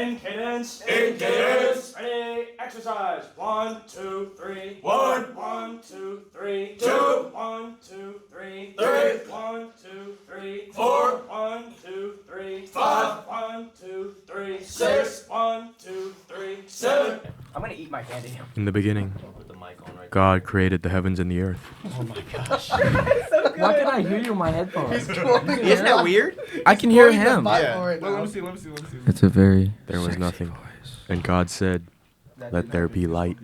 In cadence. In cadence. Ready, exercise. 1, 2, 3. 1, 1, 2, 3. 2, 1, 2, 3. 3, 1, 2, 3. 4, 1, 2, 3. 5, 1, 2, 3. 6, 1, 2, 3. 7. I'm gonna eat my candy. In the beginning, Put the mic on right God created the heavens and the earth. Oh my gosh. Why can I hear you in my headphones? Isn't that weird? I can hear him. Yeah. Right now. Let me see. It's a very There was nothing. And God said, "Let there be light."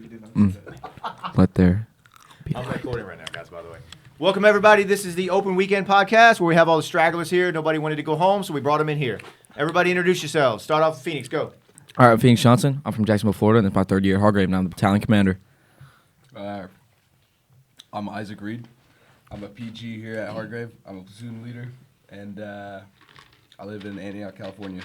let there. I'm recording right now, guys, by the way. Welcome, everybody. This is the Open Weekend Podcast where we have all the stragglers here. Nobody wanted to go home, so we brought them in here. Everybody introduce yourselves. Start off with Phoenix. Go. All right, I'm Phoenix Johnson. I'm from Jacksonville, Florida, and it's my third year at Hargrave, and I'm the battalion commander. I'm Isaac Reed. I'm a PG here at Hargrave. I'm a platoon leader, and I live in Antioch, California.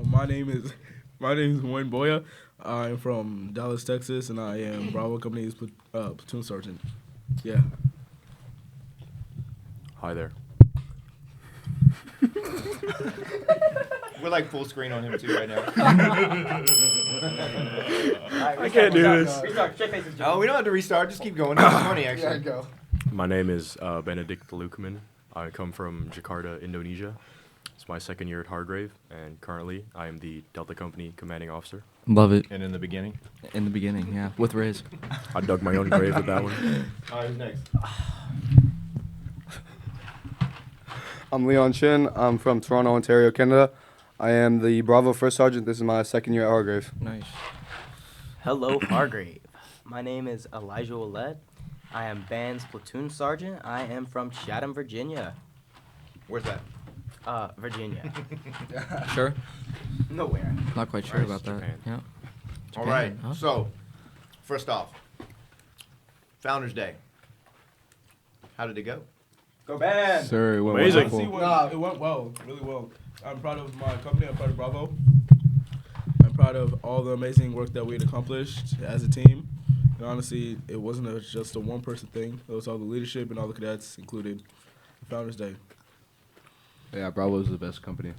My name is Wayne Boya. I'm from Dallas, Texas, and I am Bravo Company's platoon sergeant. Yeah. Hi there. We're like full screen on him, too, right now. I can't do this. Restart. Shake faces. Oh, we don't have to restart. Just keep going. It's funny, actually. go. My name is Benedict Lukman. I come from Jakarta, Indonesia. It's my second year at Hargrave, and currently I am the Delta Company commanding officer. Love it. And in the beginning. In the beginning, yeah, with Riz. I dug my own grave with that one. All right, who's next? I'm Leon Chin. I'm from Toronto, Ontario, Canada. I am the Bravo First Sergeant. This is my second year at Hargrave. Nice. Hello, Hargrave. My name is Elijah Ouellette. I am Band's platoon sergeant. I am from Chatham, Virginia. Where's that? Virginia. Sure? Nowhere. Not quite sure Nice. about that. Japan. Yeah. All Japan, right. huh? So, first off, Founders Day. How did it go? Go band. Sir, it went Amazing. wonderful. It went well, really well. I'm proud of my company. I'm proud of Bravo. I'm proud of all the amazing work that we had accomplished as a team. And honestly, it wasn't just a one-person thing. It was all the leadership and all the cadets, included Founders Day. Yeah, Bravo is the best company.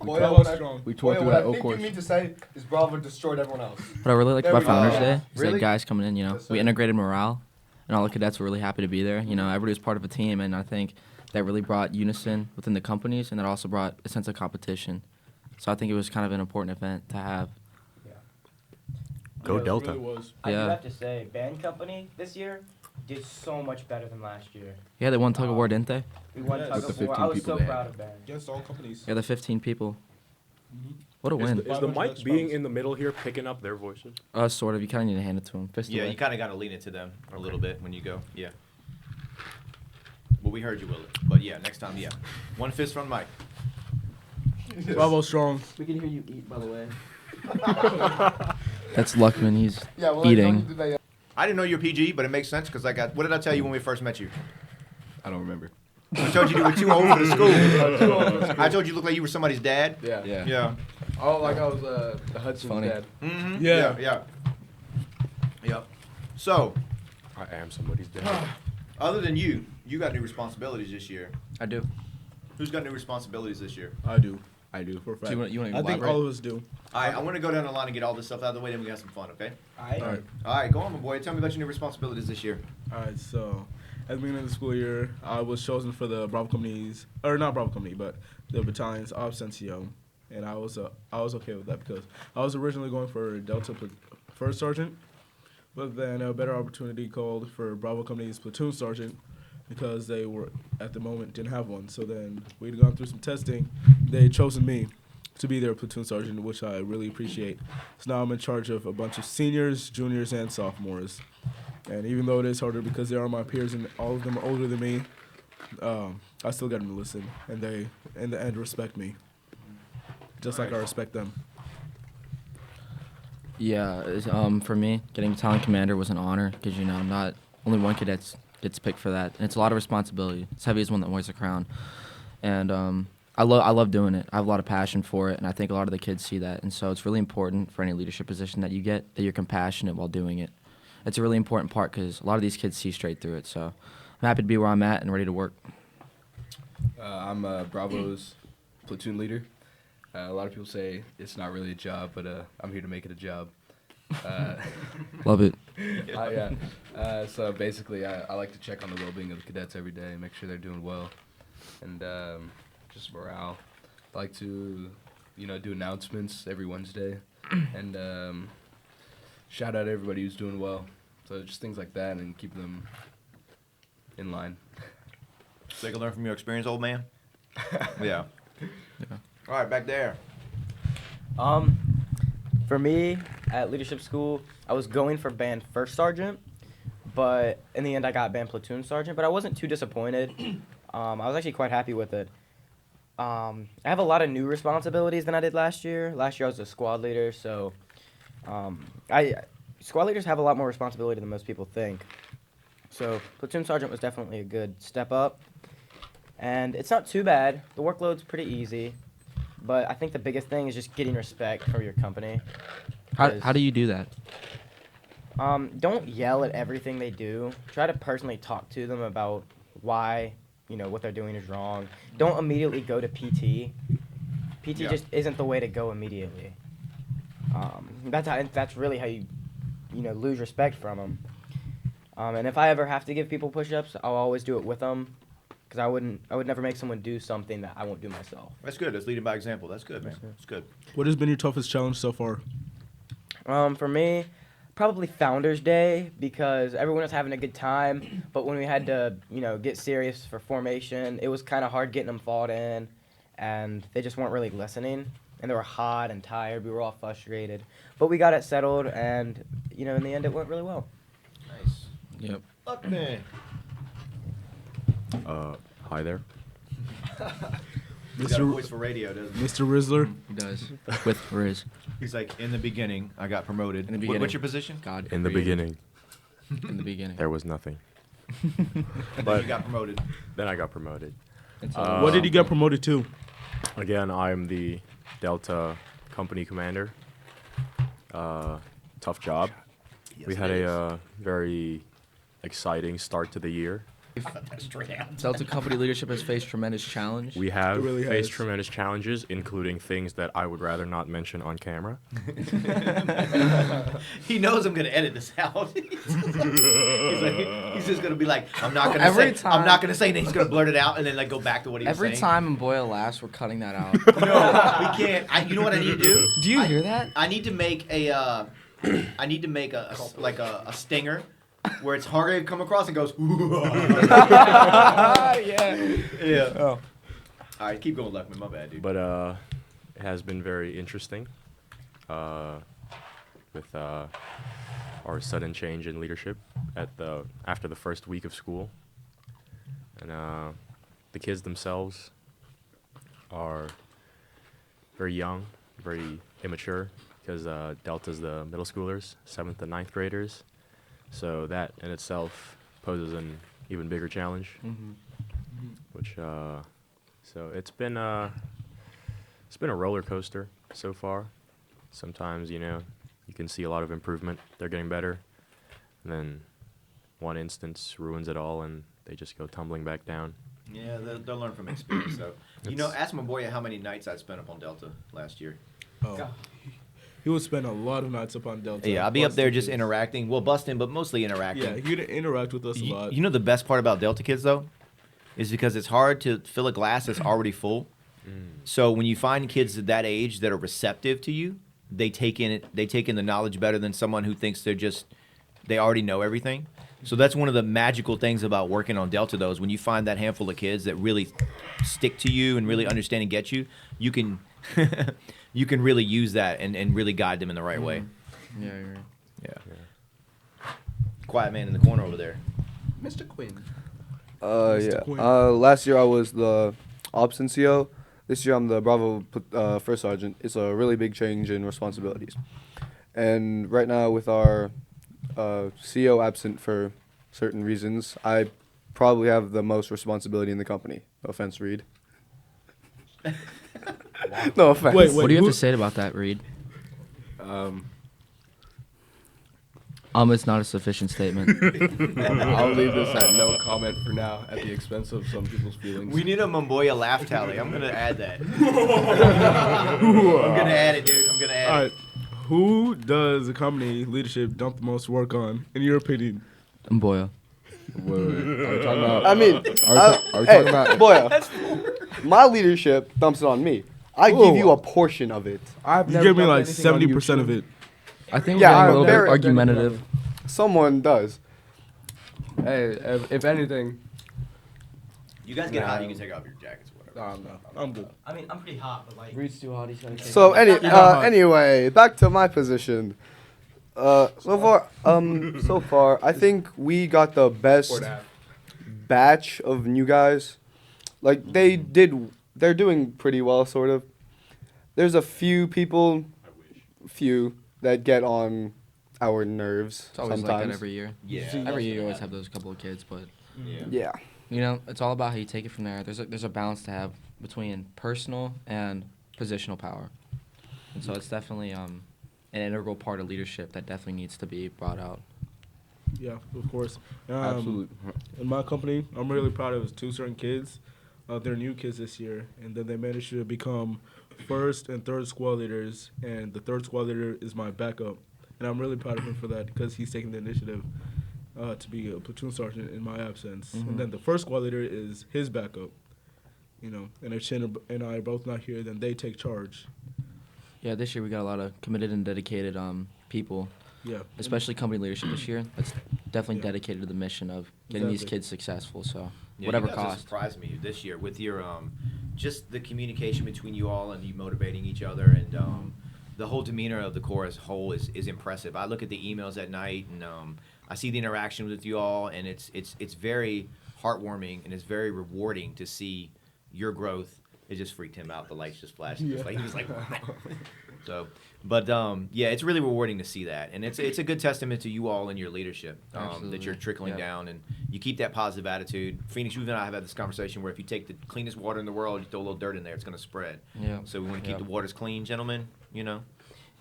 Bravo was strong. We tore through what that I O think course. you mean to say is Bravo destroyed everyone else. What I really liked There about we go. Founders Yeah. Day is Really? that guys coming in, Yes, sir. we integrated morale, and all the cadets were really happy to be there. Everybody was part of a team, and I think that really brought unison within the companies, and that also brought a sense of competition. So I think it was kind of an important event to have. Go Yeah, it Delta. really was. I do Yeah. have to say, Band Company this year did so much better than last year. Yeah, they won tug of war, didn't they? We won Yes. tug With of the war. 15 I was people so they proud had. of Band. Against all companies. Yeah, the 15 people. Mhm. What a win. Is the mic being in the middle here picking up their voices? Sort of. You kind of need to hand it to them. Fist Yeah, away. you kind of got to lean it to them a little bit when you go. Yeah. Well, we heard you, Will. But yeah, next time, yeah. One fist from Mike. Bravo strong. We can hear you eat, by the way. That's Luckman. He's Yeah, well, eating. I didn't know you were PG, but it makes sense because what did I tell you when we first met you? I don't remember. I told you you were too old for the school. I told you looked like you were somebody's dad. Yeah. Yeah. Oh, like I was the Hudson's Funny. dad. Mm-hmm. Yeah. Yeah. Yep. So, I am somebody's dad. other than you got new responsibilities this year. I do. Who's got new responsibilities this year? I do. I do. For a Do fact. you want to I think elaborate? all of us do. All right, I want to go down the line and get all this stuff out of the way, then we got some fun, okay? All right. All right, go on, my boy. Tell me about your new responsibilities this year. All right, so at the beginning of the school year, I was chosen for the Bravo Company's, or not Bravo Company, but the battalion's Absentio, and I was okay with that because I was originally going for Delta First Sergeant, but then a better opportunity called for Bravo Company's Platoon Sergeant because they were, at the moment, didn't have one. So then we'd gone through some testing. They had chosen me to be their platoon sergeant, which I really appreciate. So now I'm in charge of a bunch of seniors, juniors, and sophomores. And even though it is harder because they are my peers and all of them are older than me, I still get them to listen, and they, in the end, respect me, just like I respect them. Yeah, for me, getting battalion commander was an honor because not only one cadet gets picked for that, and it's a lot of responsibility. It's heavy as one that wears a crown, and I love doing it. I have a lot of passion for it, and I think a lot of the kids see that, and so it's really important for any leadership position that you get that you're compassionate while doing it. It's a really important part because a lot of these kids see straight through it. So I'm happy to be where I'm at and ready to work. I'm Bravo's platoon leader. A lot of people say it's not really a job, but I'm here to make it a job. Love it. So basically, I like to check on the well-being of the cadets every day, make sure they're doing well, and just morale. I like to, do announcements every Wednesday, and shout out everybody who's doing well. So just things like that, and keep them in line. So they can learn from your experience, old man. Yeah. All right, back there. For me, at leadership school, I was going for band first sergeant, but in the end I got band platoon sergeant, but I wasn't too disappointed. I was actually quite happy with it. I have a lot of new responsibilities than I did last year. Last year I was a squad leader, so squad leaders have a lot more responsibility than most people think. So platoon sergeant was definitely a good step up. And it's not too bad. The workload's pretty easy. But I think the biggest thing is just getting respect for your company. How do you do that? Don't yell at everything they do. Try to personally talk to them about why, what they're doing is wrong. Don't immediately go to PT. PT just isn't the way to go immediately. That's really how you, lose respect from them. And if I ever have to give people push-ups, I'll always do it with them. Because I would never make someone do something that I won't do myself. That's good. That's leading by example. That's good, man. That's good. What has been your toughest challenge so far? For me, probably Founders Day, because everyone was having a good time, but when we had to, get serious for formation, it was kind of hard getting them fought in, and they just weren't really listening, and they were hot and tired. We were all frustrated, but we got it settled, and in the end, it went really well. Nice. Yep. Up there. Hi there. He's got a voice for radio, doesn't he? Mr. Rizzler. He does. With Riz. He's like, in the beginning, I got promoted. In the beginning. What's your position? God. In the beginning, In the beginning. there was nothing. And then you got promoted. Then I got promoted. What did you get promoted to? Again, I'm the Delta company commander. Tough job. We had a very exciting start to the year. Delta Company leadership has faced tremendous challenge. We have It really faced has. tremendous challenges, including things that I would rather not mention on camera. He knows I'm gonna edit this out. he's just gonna be like, I'm not gonna Every say, time- I'm not gonna say, and he's gonna blurt it out, and then go back to what he was Every saying. time Mboya laughs, we're cutting that out. No, we can't. You know what I need to do? Do you hear that? I need to make a, a stinger, where it's Hargrave come across and goes. Yeah. Oh. All right, keep going, Luckman. My bad, dude. But it has been very interesting with our sudden change in leadership after the first week of school. And the kids themselves are very young, very immature, because Delta's the middle schoolers, 7th and 9th graders. So that in itself poses an even bigger challenge. Which so it's been a roller coaster so far. Sometimes you can see a lot of improvement. They're getting better, and then one instance ruins it all, and they just go tumbling back down. Yeah, they'll learn from experience, though. Ask Mboya how many nights I spent up on Delta last year. Oh. He would spend a lot of nights up on Delta. Yeah, I'll be up there busting just kids. interacting. Well, busting, but mostly interacting. Yeah, he'd interact with us a lot. You know the best part about Delta kids, though? Is because it's hard to fill a glass that's already full. So when you find kids at that age that are receptive to you, they take in the knowledge better than someone who thinks they already know everything. So that's one of the magical things about working on Delta, though, is when you find that handful of kids that really stick to you and really understand and get you, you can you can really use that and really guide them in the right way. Yeah, you're right. Yeah. Quiet man in the corner over there. Mr. Quinn. Yeah. Quinn. Last year I was the ops NCO. This year I'm the Bravo First Sergeant. It's a really big change in responsibilities. And right now with our CO absent for certain reasons, I probably have the most responsibility in the company. No offense, Reed. No offense. Wait, What do you have who- to say about that, Reed? It's not a sufficient statement. I'll leave this at no comment for now, at the expense of some people's feelings. We need a Mamboya laugh tally. I'm gonna add that. I'm gonna add it, dude. I'm gonna add All it. right. Who does the company leadership dump the most work on, in your opinion? Mboya. Wait, are we talking about? I mean, are we hey, talking about? boy, my leadership dumps it on me. I give you a portion of it. I've You give me like 70% of it. I think Yeah, we're getting a little very- bit argumentative. Someone does. Hey, if anything, You guys get hot. You can take off your jackets, or whatever. No, I'm good. I mean, I'm pretty hot, but like. Reed's too hot. He's gonna So hot. anyway, back to my position. So far, I think we got the best batch of new guys. Like they're doing pretty well, sort of. There's a few people, that get on our nerves It's always sometimes. like that every year. Yeah. Every year you always have those couple of kids, but Yeah. you know, it's all about how you take it from there. There's a balance to have between personal and positional power, and so it's definitely an integral part of leadership that definitely needs to be brought out. Yeah, of course. absolutely. In my company, I'm really proud of 2 certain kids. They're new kids this year, and then they managed to become first and third squad leaders, and the third squad leader is my backup. And I'm really proud of him for that because he's taking the initiative to be a platoon sergeant in my absence. And then the first squad leader is his backup. You know, and if Shin and I are both not here, then they take charge. Yeah, this year we got a lot of committed and dedicated people, Yeah. especially company leadership this year. That's definitely Yeah. dedicated to the mission of getting these Exactly. kids successful. So Yeah, whatever you guys have cost. surprised me this year with your just the communication between you all and you motivating each other and the whole demeanor of the Corps as a whole is impressive. I look at the emails at night and I see the interaction with you all, and it's very heartwarming and it's very rewarding to see your growth. It just freaked him out. The lights just flashed. He was like, what? So, but yeah, it's really rewarding to see that, and it's a good testament to you all and your leadership that Absolutely. you're trickling Yeah. down, and you keep that positive attitude. Phoenix, you and I have had this conversation where if you take the cleanest water in the world, you throw a little dirt in there, it's going to spread. Yeah. So we want to keep Yeah. the waters clean, gentlemen. You know.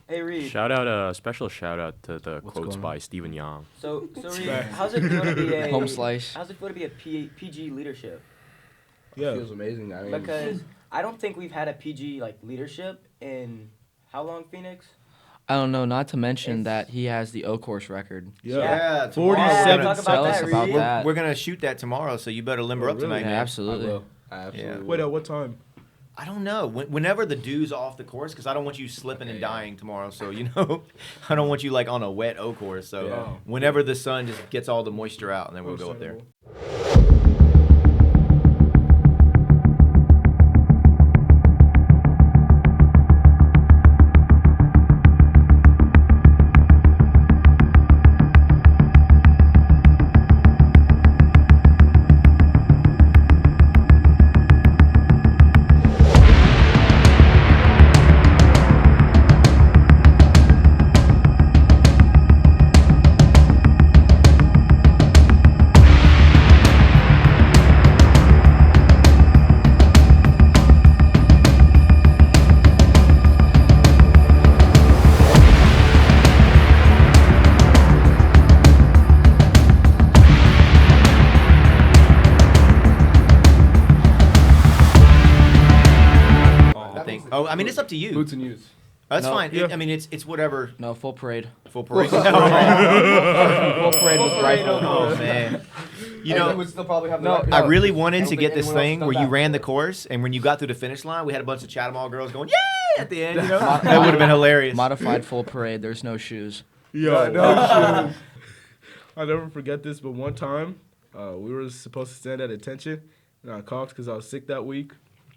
Hey Reed. Special shout out to the What's quotes going by on? Stephen Young. So Reed, how's it feel to be a Home slice. How's it feel to be a PG leadership? Yeah. It feels amazing. I mean, Because I don't think we've had a PG like leadership in how long, Phoenix? I don't know. Not to mention It's- that he has the O course record. Yeah. tomorrow 47 Talk about Tell us that, about Reed. that. We're gonna shoot that tomorrow, so you better limber Oh, up really? tonight, Yeah, man. I absolutely. will. I absolutely will. Wait, at what time? I don't know. Whenever the dew's off the course, because I don't want you slipping and Okay, yeah. dying tomorrow. So you know, I don't want you like on a wet O course. So Yeah. whenever the sun just gets all the moisture out, and then we'll go up there. Understandable. I think. Oh, I mean, it's up to you. Boots and use. That's No. fine. Yeah. I mean, it's whatever. No, full parade. Full parade. Full parade with rifle. Oh man. You And know, we would still probably have the no, record. I really wanted I to don't get think this anyone else thing has where done you that ran the before. course, and when you got through the finish line, we had a bunch of Chatham Hall girls going, "Yay!" at the end. You know, that would have been hilarious. Modified full parade. There's no shoes. Yo, no. I'll never forget this, but one time we were supposed to stand at attention, and I coughed because I was sick that week,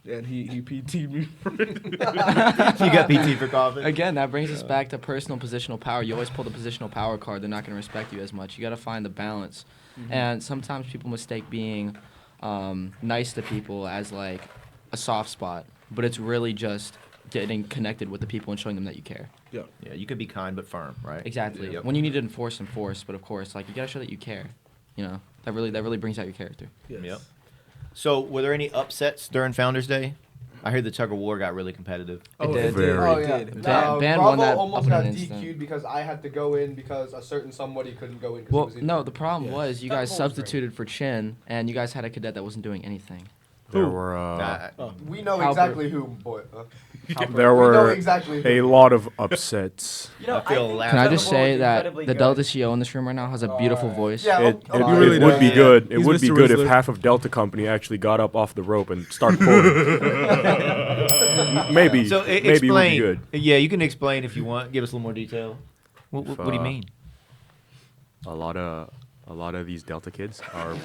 and he PT'd me for it. You got PT for coughing. Again, that brings us back to personal positional power. You always pull the positional power card. They're not going to respect you as much. You got to find the balance. And sometimes people mistake being nice to people as like a soft spot, but it's really just getting connected with the people and showing them that you care. Yeah. Yeah, you can be kind but firm, right? Exactly. Yep. When you need to enforce, but of course, like you got to show that you care. You know, that really brings out your character. Yes. Yep. So, were there any upsets during Founders Day? I heard the tug of war got really competitive. Oh, did. Very. Oh yeah. Ban- Ban Bravo won that almost up in got an instant. DQ'd because I had to go in because a certain somebody couldn't go in. 'Cause he Well, was in. no, the problem Yeah. was you Tug of guys war was great. substituted for Chin, and you guys had a cadet that wasn't doing anything. There Who? were We know Halper. exactly who, boy. there We know were exactly who. a lot of upsets. You know, I feel think laughed. Can I tug just of war say was that incredibly the good. Delta CO in this room right now has a beautiful voice? Yeah, It okay. really would be does. good. It He's would be Mr. good if Rizzler. half of Delta Company actually got up off the rope and started pulling. Maybe. So maybe explain. it would be good. Yeah, you can explain if you want. Give us a little more detail. What do you mean? A lot of these Delta kids are,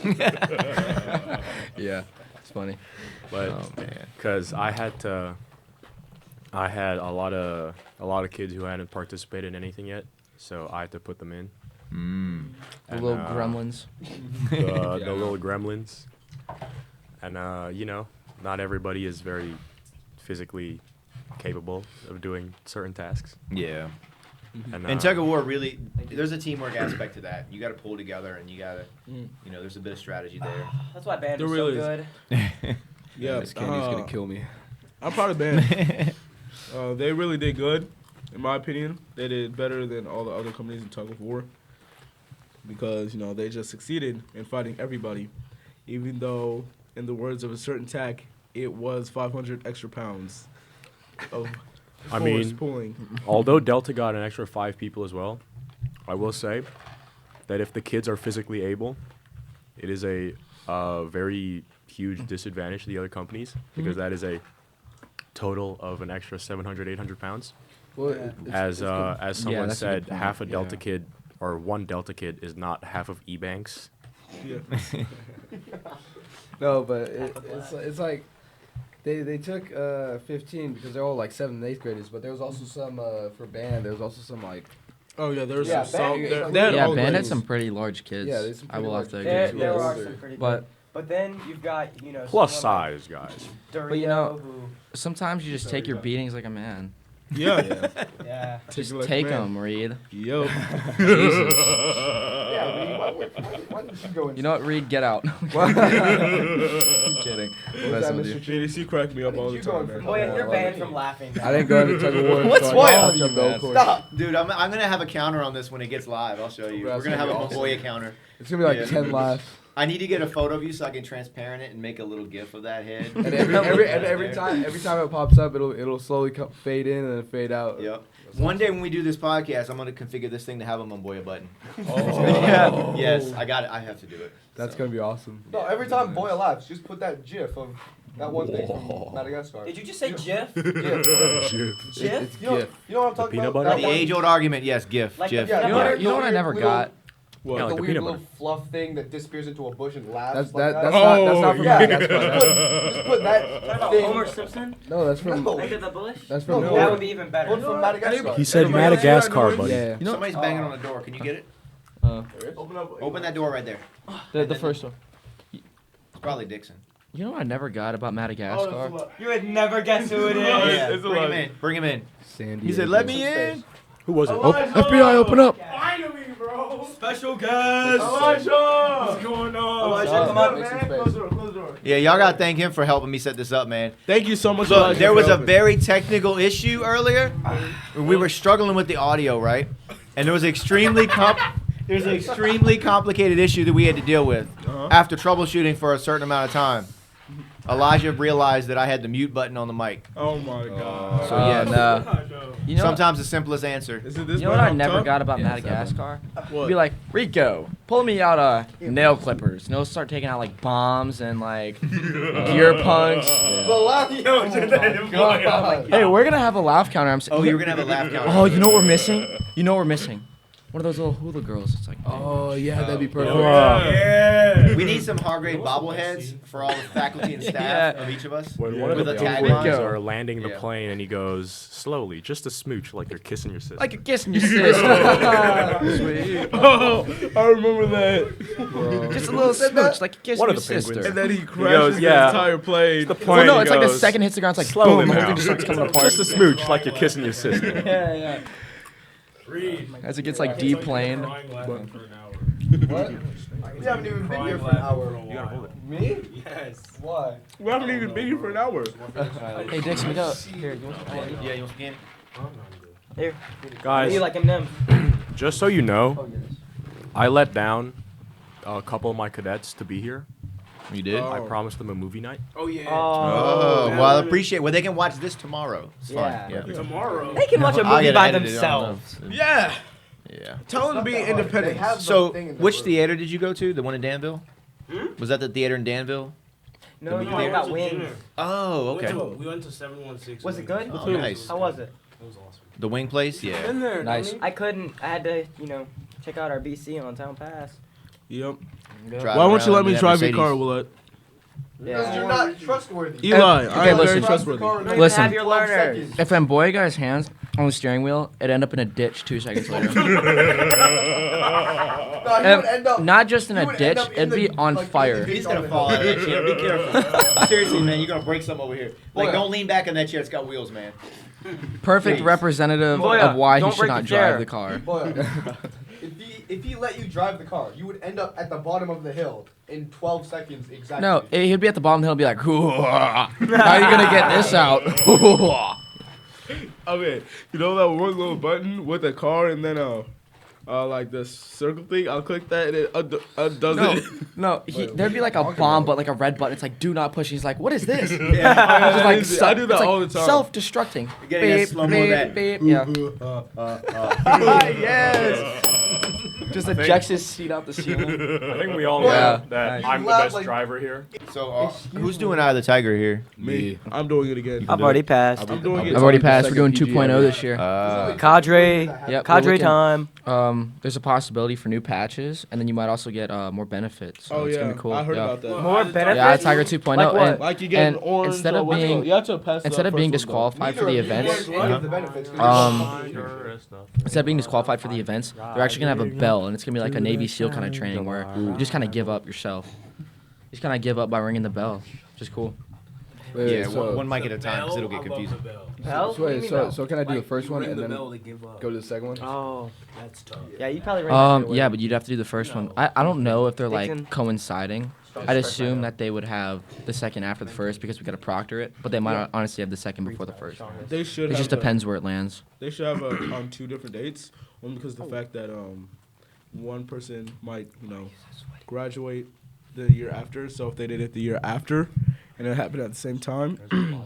Yeah, it's funny. but Oh man. because I had a lot of kids who hadn't participated in anything yet, so I had to put them in. The And, little gremlins. the little gremlins, and not everybody is very physically capable of doing certain tasks. Yeah. And, And tug of war really, there's a teamwork aspect to that. You got to pull together, and you got to, there's a bit of strategy there. That's why band There was really so is. good. Yeah, Miss Candy's gonna kill me. I'm proud of band. They really did good, in my opinion. They did better than all the other companies in tug of war because they just succeeded in fighting everybody, even though, in the words of a certain tack, it was 500 extra pounds of I force mean, pulling. although Delta got an extra 5 people as well, I will say that if the kids are physically able, it is a very huge disadvantage to the other companies because that is a total of an extra 700, 800 pounds. Well, As someone that's a good said, point. half a Delta kid or one Delta kid is not half of E-Banks. Yeah. no, but it's like they took 15 because they're all like 7th and 8th graders, but there was also some for band. There was also some like Oh yeah, there's Yeah, some. band- They had Yeah, all Band had grades. some pretty large kids. Yeah, there's some I will pretty have to large agree. There, kids. there Yeah, are those some are- pretty good. But But then you've got, Plus someone like size, guys. Dorito, But, you know, who, sometimes you just take your beatings like a man. Yeah. yeah. Just it like a take man. them, Reed. Yo. Jesus. Yeah, Reed, why did you go in? You know what, Reed? Get out. I'm kidding. What was that, Messing with you. Mr. Tree? JDC cracked me up all the You going time, man. for- Boy, Yeah, you're I banned love from it. laughing. I didn't go into tug of war. What's so I what? can't jump the Man. course. Stop. Dude, I'm gonna have a counter on this when it gets live. I'll show you. That's We're gonna have a gonna be Mongolia counter. It's gonna be like Yeah. 10 laughs. I need to get a photo of you so I can transparent it and make a little gif of that head. And every time it pops up, it'll slowly fade in and then fade out. Yep. One day when we do this podcast, I'm gonna configure this thing to have a Mongolia button. Oh. Yeah. Yes, I got it. I have to do it. That's So. gonna be awesome. No, every time Boyle laughs, just put that GIF of that one thing from Madagascar. Did you just say GIF? GIF. GIF? It's You know, GIF. you know what I'm talking peanut about? butter? That The one- age-old argument, yes, GIF, Like the GIF. Yeah, peanut You know butter? what, you know what I never got? What? Yeah, like the the weird peanut little butter. fluff thing that disappears into a bush and laughs. That's like that's Oh, not from yeah. Madagascar. Just put that Talking about thing. Homer Simpson? No, that's from No. Under the bush? that's from No, New That York. would be even better. One from Madagascar. He said Anybody else Madagascar, hear that buddy. Yeah. You know, Somebody's banging on the door. Can you get it? Open up. Open that door right there. the first one. It's probably Dixon. You know what I never got about Madagascar? You would never guess who it is. Yeah, it's a bring him lot. in. Bring him in. San He said, Diego. "Let me in." Who was it? FBI, open up! Finally, bro. Special guest. Elijah. What's going on? Elijah, Oh, come on, make some man. space. Close the door. Close the door. Yeah, y'all gotta thank him for helping me set this up, man. Thank you so much. Look, Elijah, there for was a helping. very technical issue earlier. We were struggling with the audio, right? And there was an extremely complicated issue that we had to deal with. After troubleshooting for a certain amount of time, Elijah realized that I had the mute button on the mic. Oh my god. So yeah, You know, sometimes the simplest answer. Is it this you know what I bad never up got top? about Yeah, it's Madagascar? What? Be like, Rico, pull me out nail clippers. And they'll start taking out like bombs and like gear punks. The last Hey, we're gonna have a laugh counter. I'm saying. Oh, you're gonna have a laugh counter. Oh, you know what we're missing? You know what we're missing? One of those little hula girls. It's like. Oh yeah, that'd be perfect. Yeah. We need some Hargrave bobbleheads for all the faculty and staff of each of us. When one of With the a taglines tagline. are landing the Yeah. plane and he goes slowly, just a smooch, like you're kissing your sister. Like a kiss in your sister. Sweet. Oh, I remember that. Bro. Just a little smooch, like a kiss One in of your the sister. penguins. And then he goes, crashes the yeah. entire plane. the Well, plane. no, it's like the goes, second hits the ground. It's like slowly boom, the whole now. thing just starts coming apart. Just a smooch, like you're kissing your sister. Yeah. Read. As it gets like deplaned. What? We haven't even been here for an hour. You gotta hold it. Me? Yes. Why? We haven't even been here for an hour. Hey, Dixon, we got here. You want Yeah, you want some candy? Here. Guys, You like M&M's? just so you know, I let down a couple of my cadets to be here. You did? Oh. I promised them a movie night. Oh yeah. Oh, man. well, I appreciate. Well, they can watch this tomorrow. It's Yeah. fine. Tomorrow. They can watch a I'll movie get by edited on themselves. Yeah. Yeah. Tell them to be independent. So, which theater did you go to? The one in Danville? Was that the theater in Danville? No, movie no, theater? I got wings. Oh, okay. We went to 716. Was it good? Oh, nice. How was it? It was awesome. The wing place? Yeah. Been there. Nice. Tony. I couldn't. I had to, check out our BC on Town Pass. Yep. Drive Why won't you around let me in that drive your Mercedes. car, Willett? Because you're not trustworthy. Eli, I okay, am very listen. trustworthy. You don't even Listen. have your learners. If them boy guy's hands on the steering wheel, it'd end up in a ditch 2 seconds later. No, he would end up. Not just in he a would ditch, end up in it'd be the- on like, in fire. the He's ditch gonna on fall out of the- that chair. Be careful. Seriously, man, you're gonna break some over here. Like, Boy. don't lean back in that chair. It's got wheels, man. Perfect Please. representative Boy, of why he don't should break not the chair. drive the car. But if he let you drive the car, you would end up at the bottom of the hill in 12 seconds exactly. No, he'd be at the bottom. He'll be like, "How are you gonna get this out?" Okay, you know that one little button with the car and then like the circle thing. I'll click that and it undoes No, it. no, there'd be like a bomb, but like a red button. It's like, "Do not push." He's like, "What is this?" It's I like, do that- I do that it's like all the time. Self-destructing. Getting that slow-mo of that. beep. Yeah. Yes. Just ejects his seat out the ceiling. I think we all Yeah. know that Nice. I'm the You laugh best like- driver here. So, who's doing Eye of the Tiger here? Me. I'm doing it again. I've already passed. I'm doing it. I've already passed. We're doing 2.0 this year. Cadre. Yep, we're Cadre looking- time. There's a possibility for new patches, and then you might also get more benefits. So Oh it's yeah, gonna be cool. I heard yeah. about that. More benefits. Yeah, Tiger 2.0. Like what? and- Like you get and an orange. instead or of what's it being called? You have to pass instead the of being first one, though. disqualified for the events, instead of being disqualified for the events, they're actually gonna have a bell, and it's gonna be like a Navy SEAL kind of training where you just kind of give up yourself. You just kind of give up by ringing the bell, which is cool. Yeah, one mic at a time, because it'll get confusing. Bell? So, What do wait, you mean so, bell? so can I do the first one Ring and the then bell to give up. go to the second one? Oh, That's tough. yeah, you probably. ring Yeah, but you'd have to do the first one. I don't know if they're Dixon. like coinciding. I'd assume that they would have the second after the first because we gotta proctor it, but they might honestly have the second before the first. They should. It have just depends where it lands. They should have on 2 different dates, only because of the fact that one person might graduate the year after. So if they did it the year after, and it happened at the same time,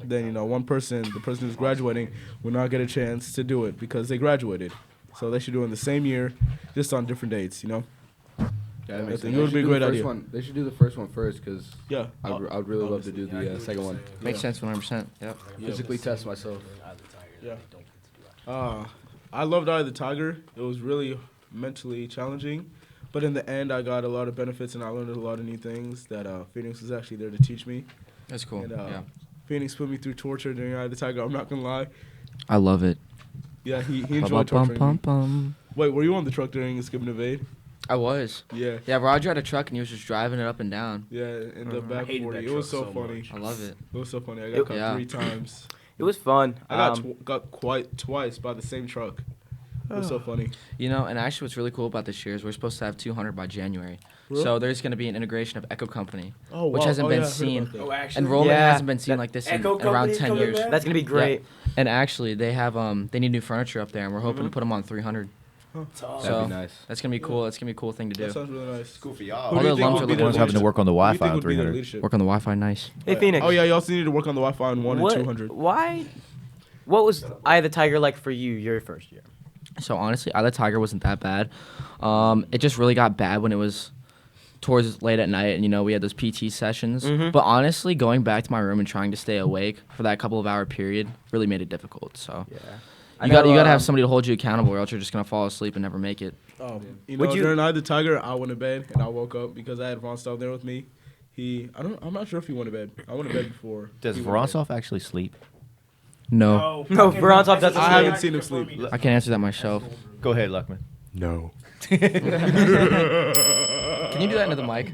then one person, the person who's graduating, will not get a chance to do it because they graduated. So they should do it in the same year, just on different dates. Yeah, that makes I think sense. it would They be a should do great the first idea. one- They should do the first one first because Yeah. I'd really love to do the second one. Makes sense 100%. Yep. Physically test myself. Yeah. I loved Eye of the Tiger. It was really mentally challenging, but in the end, I got a lot of benefits and I learned a lot of new things that Phoenix was actually there to teach me. That's cool. And Yeah. Phoenix put me through torture during Eye of the Tiger. I'm not gonna lie. I love it. Yeah, he enjoyed torturing me. Bum. Wait, were you on the truck during Skip and Evade? I was. Yeah. Yeah, Roger had a truck and he was just driving it up and down. Yeah, in the back hated 40. that It was so truck so funny. I love it. It was so funny. I got caught Yeah. 3 times. It was fun. I got quite twice by the same truck. It was so funny. And actually what's really cool about this year is we're supposed to have 200 by January. Really? So there's going to be an integration of Echo Company, Oh, which wow. hasn't Oh, been yeah, I heard seen. about that. Oh, actually. Enrollment Yeah, hasn't been seen like this in Echo around Company 10 coming years. back? That's gonna be great. And actually, they have they need new furniture up there, and we're hoping to put them on 300. Tough. So That'd be nice. that's gonna be cool. That's gonna be a cool thing to That do. sounds really nice. Cool for Who y'all. do All you the think alums would are be the the ones having to leadership? work on the Who do you Wi-Fi think on would be the 300. leadership? Work on the Wi-Fi, nice. Hey, Phoenix. Oh yeah, you also need to work on the Wi-Fi on 1 and What? 200. Why? What was Eye of the Tiger like for you your first year? So honestly, Eye of the Tiger wasn't that bad. It just really got bad when it was towards late at night, and we had those PT sessions. Mhm. But honestly, going back to my room and trying to stay awake for that couple of hour period really made it difficult. So Yeah. you got to have somebody to hold you accountable, or else you're just gonna fall asleep and never make it. You Would know, you- during Eye of the Tiger, I went to bed and I woke up because I had Vonstal there with me. I'm not sure if he went to bed. I went to bed before. Does he went to bed. Vorontsov actually sleep? No, No, Vorontsov doesn't I sleep. haven't seen him sleep. I can't answer that myself. Go ahead, Luckman. No. Can you do that into the mic?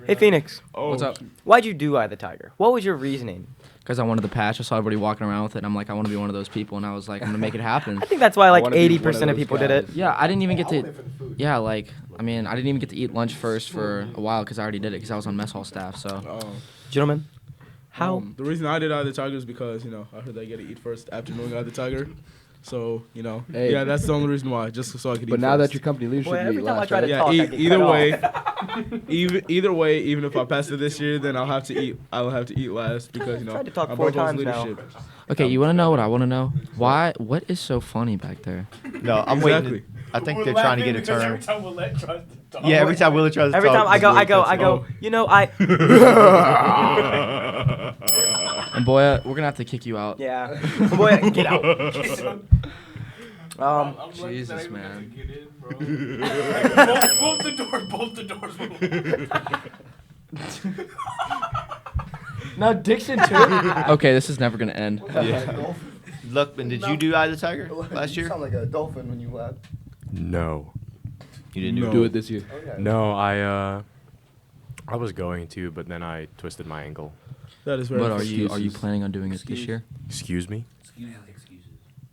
Hey, Phoenix. Oh, What's up? Why'd you do Eye of the Tiger? What was your reasoning? because I wanted the patch. I saw everybody walking around with it. And I'm like, I want to be one of those people, and I was like, I'm gonna make it happen. I think that's why like wanna be one of 80% of those people did it. guys. Yeah, I didn't even get I want to. it for the food. Yeah, like I mean, I didn't even get to eat lunch first for a while because I already did it because I was on mess hall staff. So Gentlemen, how? The reason I did Eye of the Tiger is because, I heard I get to eat first after knowing Eye of the Tiger. So, Hey. yeah, that's the only reason why, just so I could eat But now first. that you're company leadership, Boy, you every eat time I last, try to right? Yeah, talk, I get either cut way, off. either way, even if I pass it this year, then I'll have to eat last because, Tried to talk I'm 4 above times now. leadership. okay, you want to know what I want to know? Why? What is so funny back there? No, I'm Exactly. waiting. I think they're trying to get a turn. Every time Willette tries to talk. Yeah, every time Willa tries to Every talk, time I Willie go, cuts it off. you know, I. And boy, we're gonna have to kick you out. Yeah. Boy, get out. I'm like, Jesus, not even man. gonna get in, bro. both the doors. No, Dixon too. Okay, this is never gonna end. Luckman, did you do Eye of the Tiger last You year? sound like a dolphin when you laugh. No. You didn't do No. it. Do it this year. Okay. No, I was going to, but then I twisted my ankle. That is very But are you excuses. planning on doing it this year? Excuse me?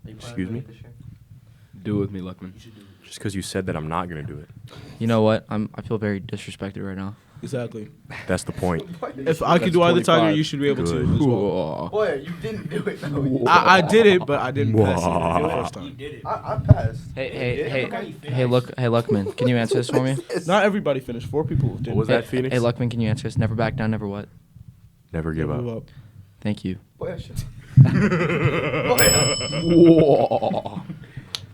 Excuse me? Do it with me, Luckman. Just because you said that I'm not going to do it. You know what? I feel very disrespected right now. Exactly. That's the point. If I could do Eye of the Tiger, 25. you should be able Good. to as well. Boy, you didn't do it. No, I did it, but I didn't pass it the first You time. did it. I passed. Hey, Luckman, can you answer this for me? Not everybody finished. 4 people didn't. What was that, Hey, Phoenix? Hey, Luckman, can you answer this? Never back down, never what? Never give Move up. up. Thank you. Boy, I should.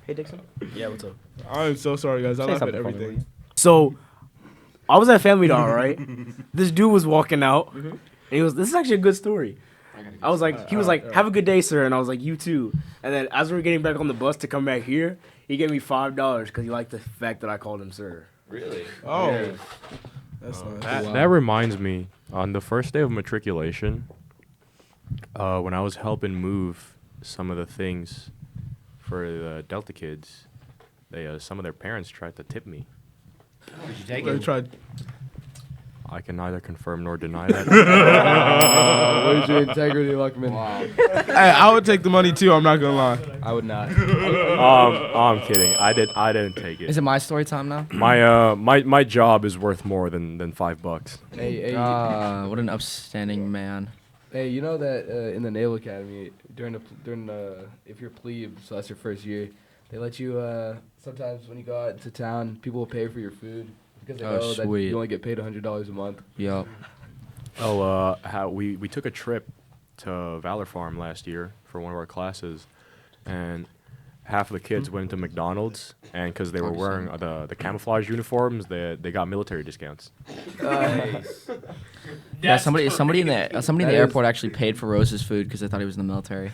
Hey, Dixon. Yeah, what's up? I'm so sorry, guys. I Say laugh at something funny, everything. So, I was at Family Dollar, right? This dude was walking out, and he was. This is actually a good story. I was like, he was like, "Have a good day, sir," and I was like, "You too." And then as we were getting back on the bus to come back here, he gave me $5 because he liked the fact that I called him sir. Oh. That's nice. That reminds me, on the first day of matriculation, when I was helping move some of the things for the Delta kids, some of their parents tried to tip me. Did you take I it? tried. I can neither confirm nor deny that. Where's your integrity, Luckman? Wow. Hey, I would take the money too. I'm not gonna lie. I would not. I'm kidding. I didn't take Is it. it my story time now? My job is worth more than $5. Hey, What an upstanding man. hey, you know that in the Naval Academy during the if you're plebe, so that's your first year, they let you sometimes when you go out to town, people will pay for your food because they Oh, know that sweet. you only get paid $100 a month. Yup. How we took a trip to Valor Farm last year for one of our classes, and half of the kids went to McDonald's, and because they were wearing the camouflage uniforms, they got military discounts. Yeah, somebody in the That is- airport actually paid for Rose's food because they thought he was in the military.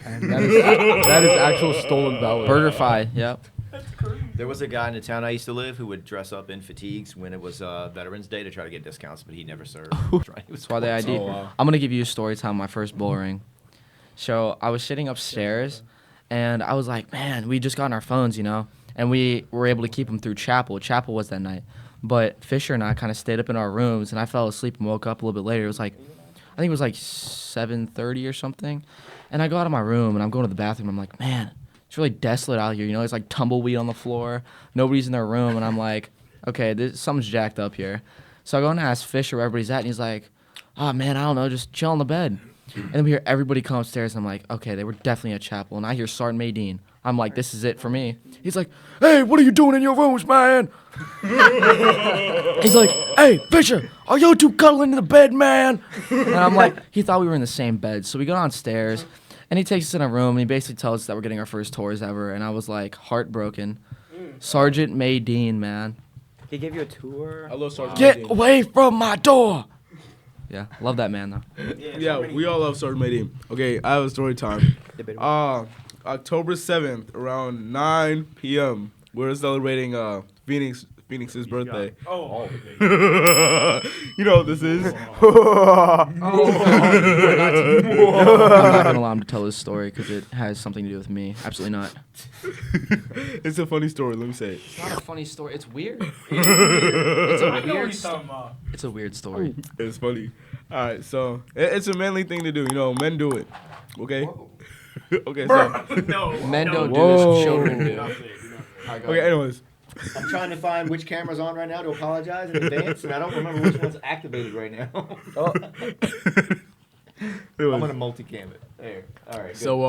And that is actual stolen valor. BurgerFi. Yep. There was a guy in the town I used to live who would dress up in fatigues when it was Veterans Day to try to get discounts, but he never served. That's why they ID. wow. I'm gonna give you a story time. My first bull ring. So I was sitting upstairs, and I was like, man, we just got on our phones, and we were able to keep them through chapel. Chapel was that night, but Fisher and I kind of stayed up in our rooms, and I fell asleep and woke up a little bit later. It was like, I think it was like 7:30 or something, and I go out of my room and I'm going to the bathroom. I'm like, man, it's really desolate out here. There's like tumbleweed on the floor. Nobody's in their room, and I'm like, okay, something's jacked up here. So I go and ask Fisher where everybody's at, and he's like, oh man, I don't know, just chill on the bed. And then we hear everybody come upstairs, and I'm like, okay, they were definitely at chapel. And I hear Sergeant Maydeen. I'm like, this is it for me. He's like, hey, what are you doing in your rooms, man? He's like, hey, Fisher, are you two cuddling in the bed, man? And I'm like, he thought we were in the same bed. So we go downstairs, and he takes us in a room, and he basically tells us that we're getting our first tours ever. And I was like, heartbroken. Sergeant Maydeen, man. He gave you a tour. I love Sergeant Get Maydeen. away from my door. Yeah, love that man, though. Yeah, we all love Sergeant Maydeen. Okay, I have a story time. October 7th, around 9 p.m., we're celebrating Phoenix's birthday. Oh, You know what this is? I'm not gonna allow him to tell his story because it has something to do with me. Absolutely not. It's a funny story, let me say it. It's not a funny story. It's weird. I know what he's talking about. It's a weird story. It's funny. All right, so it's a manly thing to do. You know, men do it. Okay. Okay. So. Men don't do Whoa. this. Children do. Okay. Anyways. I'm trying to find which camera's on right now to apologize in advance, and I don't remember which one's activated right now. I'm gonna multicam it. There. All right. Good. So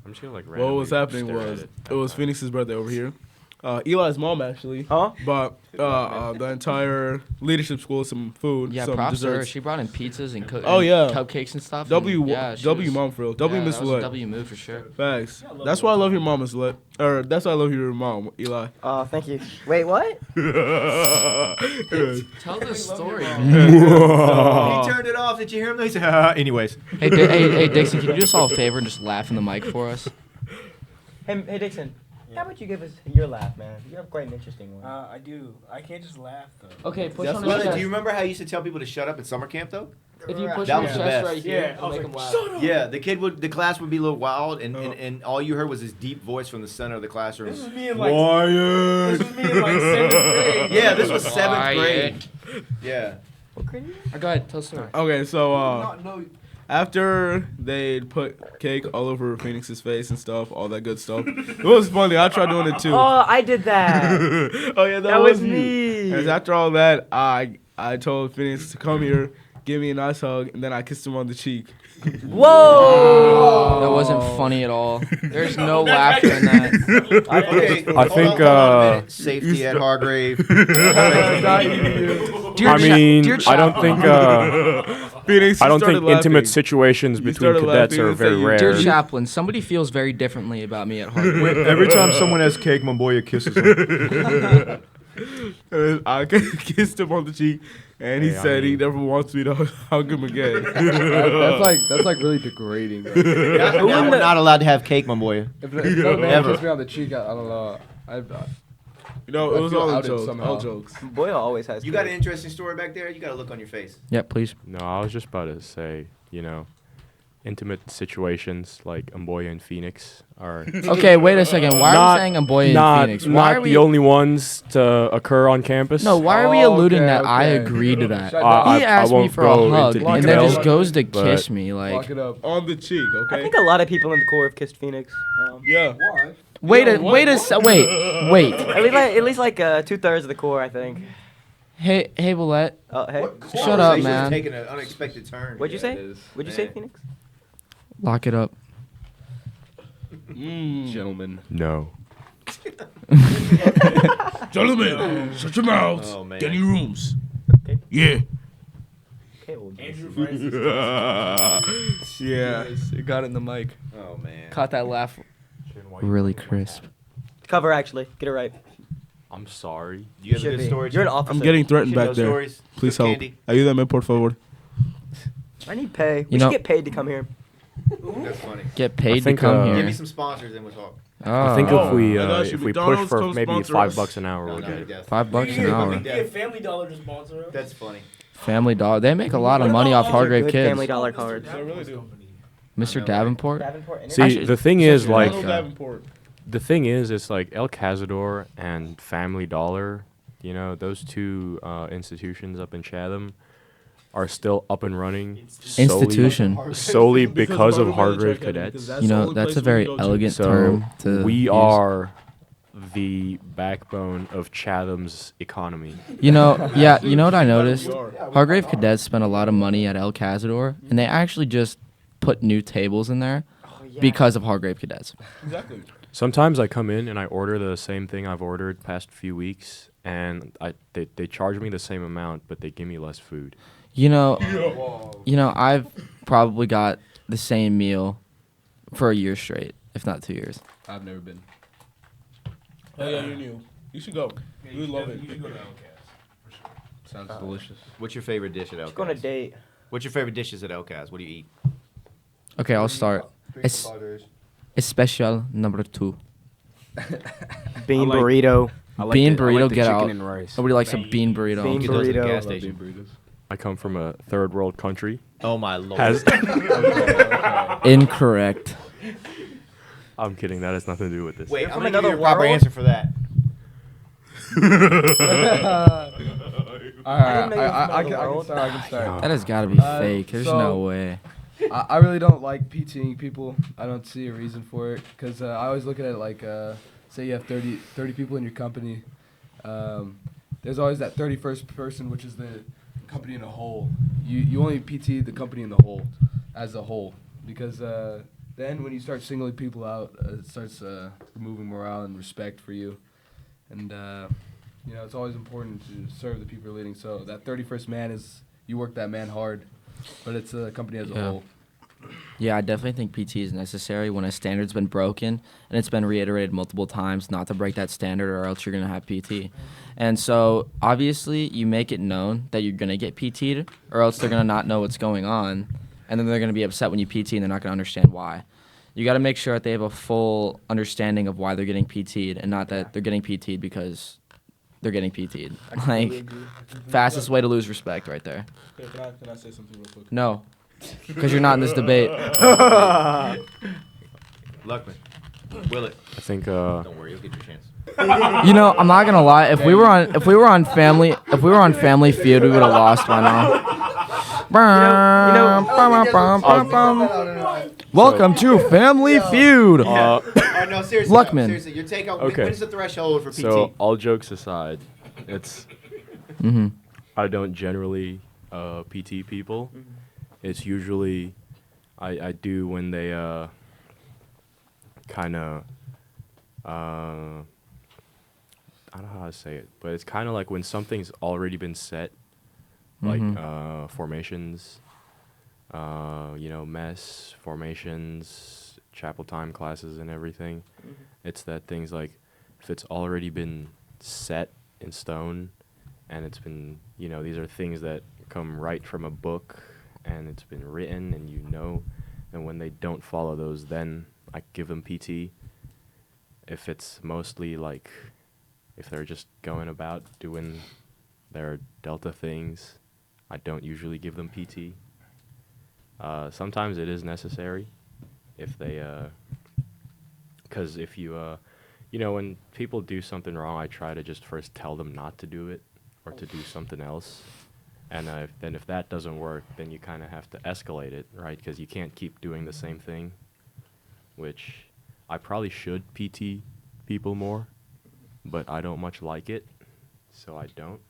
I'm just gonna like what was randomly happening stare at was it. it was Phoenix's birthday over here. Eli's mom actually. Huh? But the entire leadership school some food, Yeah, some props to her. desserts. She brought in pizzas and Oh, yeah. cupcakes and stuff. W and, yeah, she W was- mom for real. W yeah, Miss that was a Lit. W move for sure. Facts. That's why I love your mom, Miss Lit. Or that's why I love your mom, Eli. Oh, thank you. Wait, what? Tell the story. He turned it off. Did you hear him? He said, anyways. Hey, Dixon, can you do us all a favor and just laugh in the mic for us? Hey, Dixon. How about you give us your laugh, man? You have quite an interesting one. I do. I can't just laugh though. Okay, push That's on what his Brother, chest. do you remember how you used to tell people to shut up at summer camp though? If you push That on was his the chest best. right here, Yeah, I it'll was make him like, laugh. Yeah, the class would be a little wild, and all you heard was this deep voice from the center of the classroom. This was me in like Quiet. this was me in like 7th grade. Yeah, this was 7th Quiet. grade. Yeah. What grade are you? Go ahead, tell the story. Okay, so Not know. after they put cake all over Phoenix's face and stuff, all that good stuff. It was funny. I tried doing it too. Oh, I did that. Oh yeah, That was me. And after all that, I told Phoenix to come here, give me a nice hug, and then I kissed him on the cheek. Whoa. That wasn't funny at all. There's no laughter in that. Okay, I think, hold on a minute. Safety at Hargrave. I mean, I don't think Phoenix, I you don't started think intimate laughing. situations You between started cadets laughing are and very said you- rare. Dear chaplain, somebody feels very differently about me at Harvard. Every time someone has cake, Mamboya kisses him. And I kissed him on the cheek, and he Hey, I said he mean- never wants me to hug him again. That's like really degrading. Bro. Now we're not allowed to have cake, Mamboya. If another man Ever. kisses me on the cheek, I don't know. You know, it I was feel all a outed joke. somehow. All jokes. Boyle always has. You got an interesting story back there? You got a look on your face. Yeah, please. No, I was just about to say, intimate situations like Amboya and Phoenix are Okay, wait a second. Why are Not- we saying a boy in not, Phoenix? Why not are we? the only ones to occur on campus. No, why are we Oh, alluding okay, that I okay. agree to that? Shut down. He I asked me won't for a go hug into and then details, just goes to but- kiss me. Lock Like, it up. On the cheek, I okay? think a lot of people in the Corps have kissed Phoenix. Yeah. Why? wait, Yeah, what? wait. At least like 2/3 of the Corps, I think. Hey, Willette. Oh, hey. Shut up, Conversation's man. Taking an unexpected turn. What'd you say? is. What'd you say, Man. Phoenix? Lock it up. Gentlemen. No. Gentlemen, shut your mouths. Oh, man. Get in your rooms. Okay. Yeah. Okay, well, Andrew Francis. Yeah. You got it in the mic. Oh man. Caught that laugh really crisp. cover actually. Get it right. I'm sorry. Do you have a Should good be. story? You're an Chief? officer. I'm getting threatened No back there. stories? Please Good help. candy? Ayúdame, por favor. I need pay. You We know- should get paid to come here. That's funny. Get paid to think, come Give me here. some sponsors and we'll talk. I think Oh, if we I got you. if we push McDonald's, for come maybe sponsor $5 us. an hour, No, we'll no, get it. definitely. $5 an hour. Yeah, Family Dollar just sponsor us. That's funny. Family Dollar. They make a lot of What money about off all Hargrave Good kids. Family Dollar cards. I really do. Mr. know, Davenport. See, Actually, the thing is, such a like, nice Donald guy. Davenport. the thing is, it's like El Cazador and Family Dollar. Those two institutions up in Chatham are still up and running. Institution. Solely because of Hargrave Hargrave Military Academy, cadets. because You the know, only that's place a we very go to. elegant So term to we use. are the backbone of Chatham's economy. You know, yeah. You know what I noticed? We are. Hargrave cadets spent a lot of money at El Cazador, and they actually just put new tables in there because of Hargrave cadets. Exactly. Sometimes I come in and I order the same thing I've ordered past few weeks, and they charge me the same amount, but they give me less food. You know, I've probably got the same meal for a year straight, if not 2 years. I've never been. Oh yeah, you're new. You should go. You would love it. You should go to Outcast. Sounds delicious. What's your favorite dish at El Let's go on a Cas? date. What's your favorite dishes at El Cas? What do you eat? Okay, I'll start. Es- Especial number 2. Bean like- burrito. Bean burrito, get chicken out. and rice. Nobody likes a bean burrito. Bean Get those at the burrito. gas I love station. bean burritos. I come from a third world country. Oh my lord. Has Incorrect. I'm kidding. That has nothing to do with this. Wait, You're I'm from gonna give you a another proper world? answer for that. All I didn't right, know you were from I another can world. start. I can start. That has got to be fake. There's so- no way. I really don't like PTing people. I don't see a reason for it because I always look at it like, say you have 30 people in your company. There's always that 31st person, which is the company in a whole. You only PT the company in the whole, as a whole, because then when you start singling people out, it starts removing morale and respect for you, and it's always important to serve the people you're leading. So that 31st man you work that man hard, but it's a company as a whole. Yeah, I definitely think PT is necessary when a standard's been broken and it's been reiterated multiple times not to break that standard or else you're going to have PT. And so, obviously, you make it known that you're going to get PT'd or else they're going to not know what's going on, and then they're going to be upset when you PT and they're not going to understand why. You got to make sure that they have a full understanding of why they're getting PT'd and not that they're getting PT'd because they're getting PT'd. Like, fastest way to lose respect right there. Okay, can I say something real quick? No, because you're not in this debate. Luckman. Will it? I think Don't worry, you'll get your chance. You know, I'm not gonna lie. If we were on Family Feud, we would have lost by now. Welcome to Family Feud. No, seriously. Luckman. No, seriously, your take on Okay. when is the threshold for PT? so. All jokes aside, it's Mm-hmm. I don't generally PT people. It's usually I do when they kind of I don't know how to say it, but it's kind of like when something's already been set, like formations, mess formations, chapel time classes, and everything. It's that things like if it's already been set in stone, and it's been these are things that come right from a book, and it's been written, and when they don't follow those, then I give them PT. If it's mostly like, if they're just going about doing their Delta things, I don't usually give them PT. Sometimes it is necessary if they, because if you, when people do something wrong, I try to just first tell them not to do it or to do something else. And if that doesn't work, then you kind of have to escalate it, right? Because you can't keep doing the same thing, which I probably should PT people more, but I don't much like it, so I don't.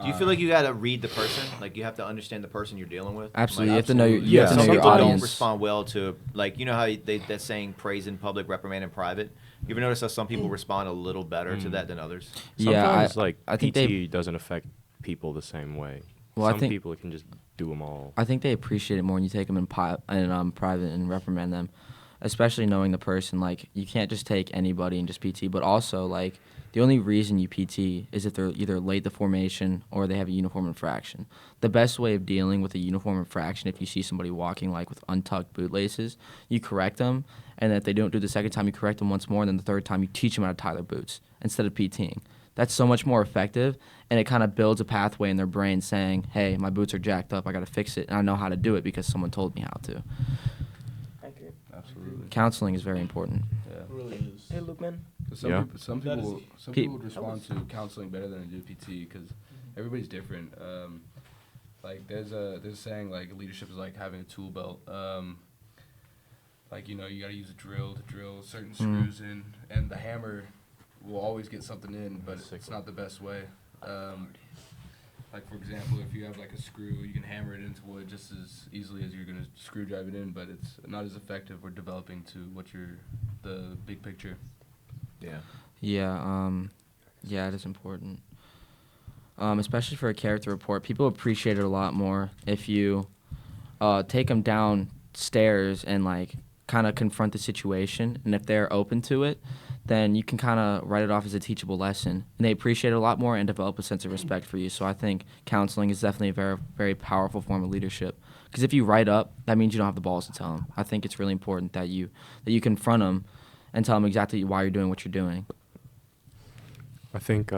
Do you feel like you got to read the person? Like you have to understand the person you're dealing with? Absolutely, Like, you have to know your, you Yeah, have to Some know your people don't audience. respond well to, like, you know how that saying praise in public, reprimand in private? You ever notice how some people respond a little better to that than others? Yeah, Sometimes, I think PT doesn't affect people the same way. Well, I Some think- people can just do them all. I think they appreciate it more when you take them in private and reprimand them, especially knowing the person. Like, you can't just take anybody and just PT, but also, like, the only reason you PT is if they're either late to formation or they have a uniform infraction. The best way of dealing with a uniform infraction, if you see somebody walking, like, with untucked bootlaces, you correct them, and if they don't do it the second time, you correct them once more, and then the third time, you teach them how to tie their boots instead of PTing. That's so much more effective, and it kind of builds a pathway in their brain saying, hey, my boots are jacked up, I got to fix it, and I know how to do it because someone told me how to. Thank you. Absolutely. Counseling is very important. Yeah. It really is. Hey, Luke, man. 'Cause Some Yeah. people, some That people, is- some Pe- people would respond to counseling better than they do PT because everybody's different. Like there's a saying like leadership is like having a tool belt. Like you gotta use a drill to drill certain screws in, and the hammer will always get something in, but it's not the best way. Like for example, if you have like a screw, you can hammer it into wood just as easily as you're gonna screw drive it in, but it's not as effective or developing to the big picture. Yeah. Yeah, it is important. Especially for a character report, people appreciate it a lot more if you take them downstairs and like kind of confront the situation, and if they're open to it, then you can kind of write it off as a teachable lesson, and they appreciate it a lot more and develop a sense of respect for you. So I think counseling is definitely a very, very powerful form of leadership. Because if you write up, that means you don't have the balls to tell them. I think it's really important that you confront them and tell them exactly why you're doing what you're doing. I think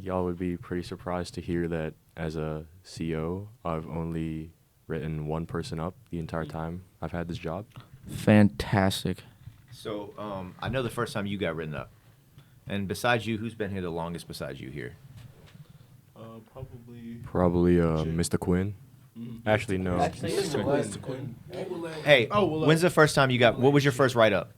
y'all would be pretty surprised to hear that as a CO, I've only written one person up the entire time I've had this job. Fantastic. So I know the first time you got written up, And besides you, who's been here the longest besides you here? Probably Mr. Quinn. Actually, no. Hey, when's the first time you got? What was your first write up?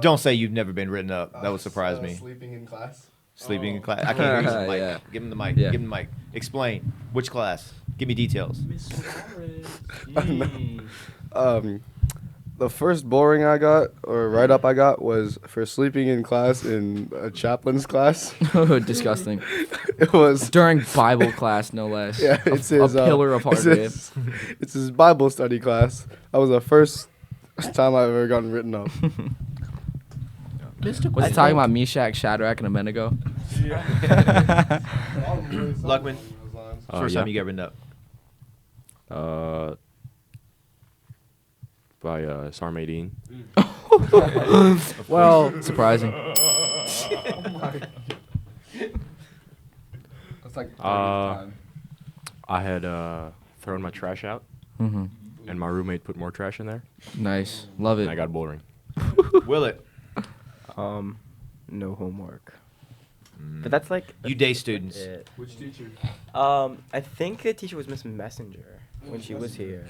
Don't say you've never been written up. That would surprise me. Sleeping in class. Sleeping in class. I can't hear you. Mike. Yeah. Give him the mic. Yeah. Give him the mic. Explain. Which class? Give me details. The first boring I got or write up I got was for sleeping in class in a chaplain's class. Disgusting. It was During Bible class, no less. yeah, a, it's his a pillar of Hargrave. It's his Bible study class. That was the first time I've ever gotten written up. Was he talking about Meshach, Shadrach, and Abednego? Luckman. First time you got written up. By Sarmadine. Well, surprising. That's like I had thrown my trash out, Hmm. and my roommate put more trash in there, Nice. Love and I it. got boring. Will it? No homework. But that's like You day students. it. Which teacher? I think the teacher was Miss Messenger when she was here.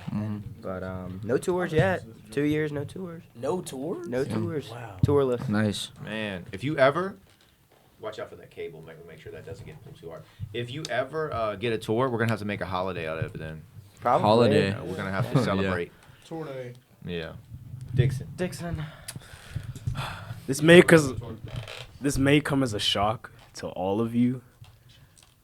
But no tours yet. 2 years, no tours. No tour? No tours. Wow. Tourless. Nice. Man, if you ever watch out for that cable, make sure that doesn't get pulled too hard. If you ever get a tour, we're gonna have to make a holiday out of it. Then Probably. Holiday. we're gonna have to celebrate. Tour day. Yeah. Dixon. Dixon. This may come as a shock to all of you,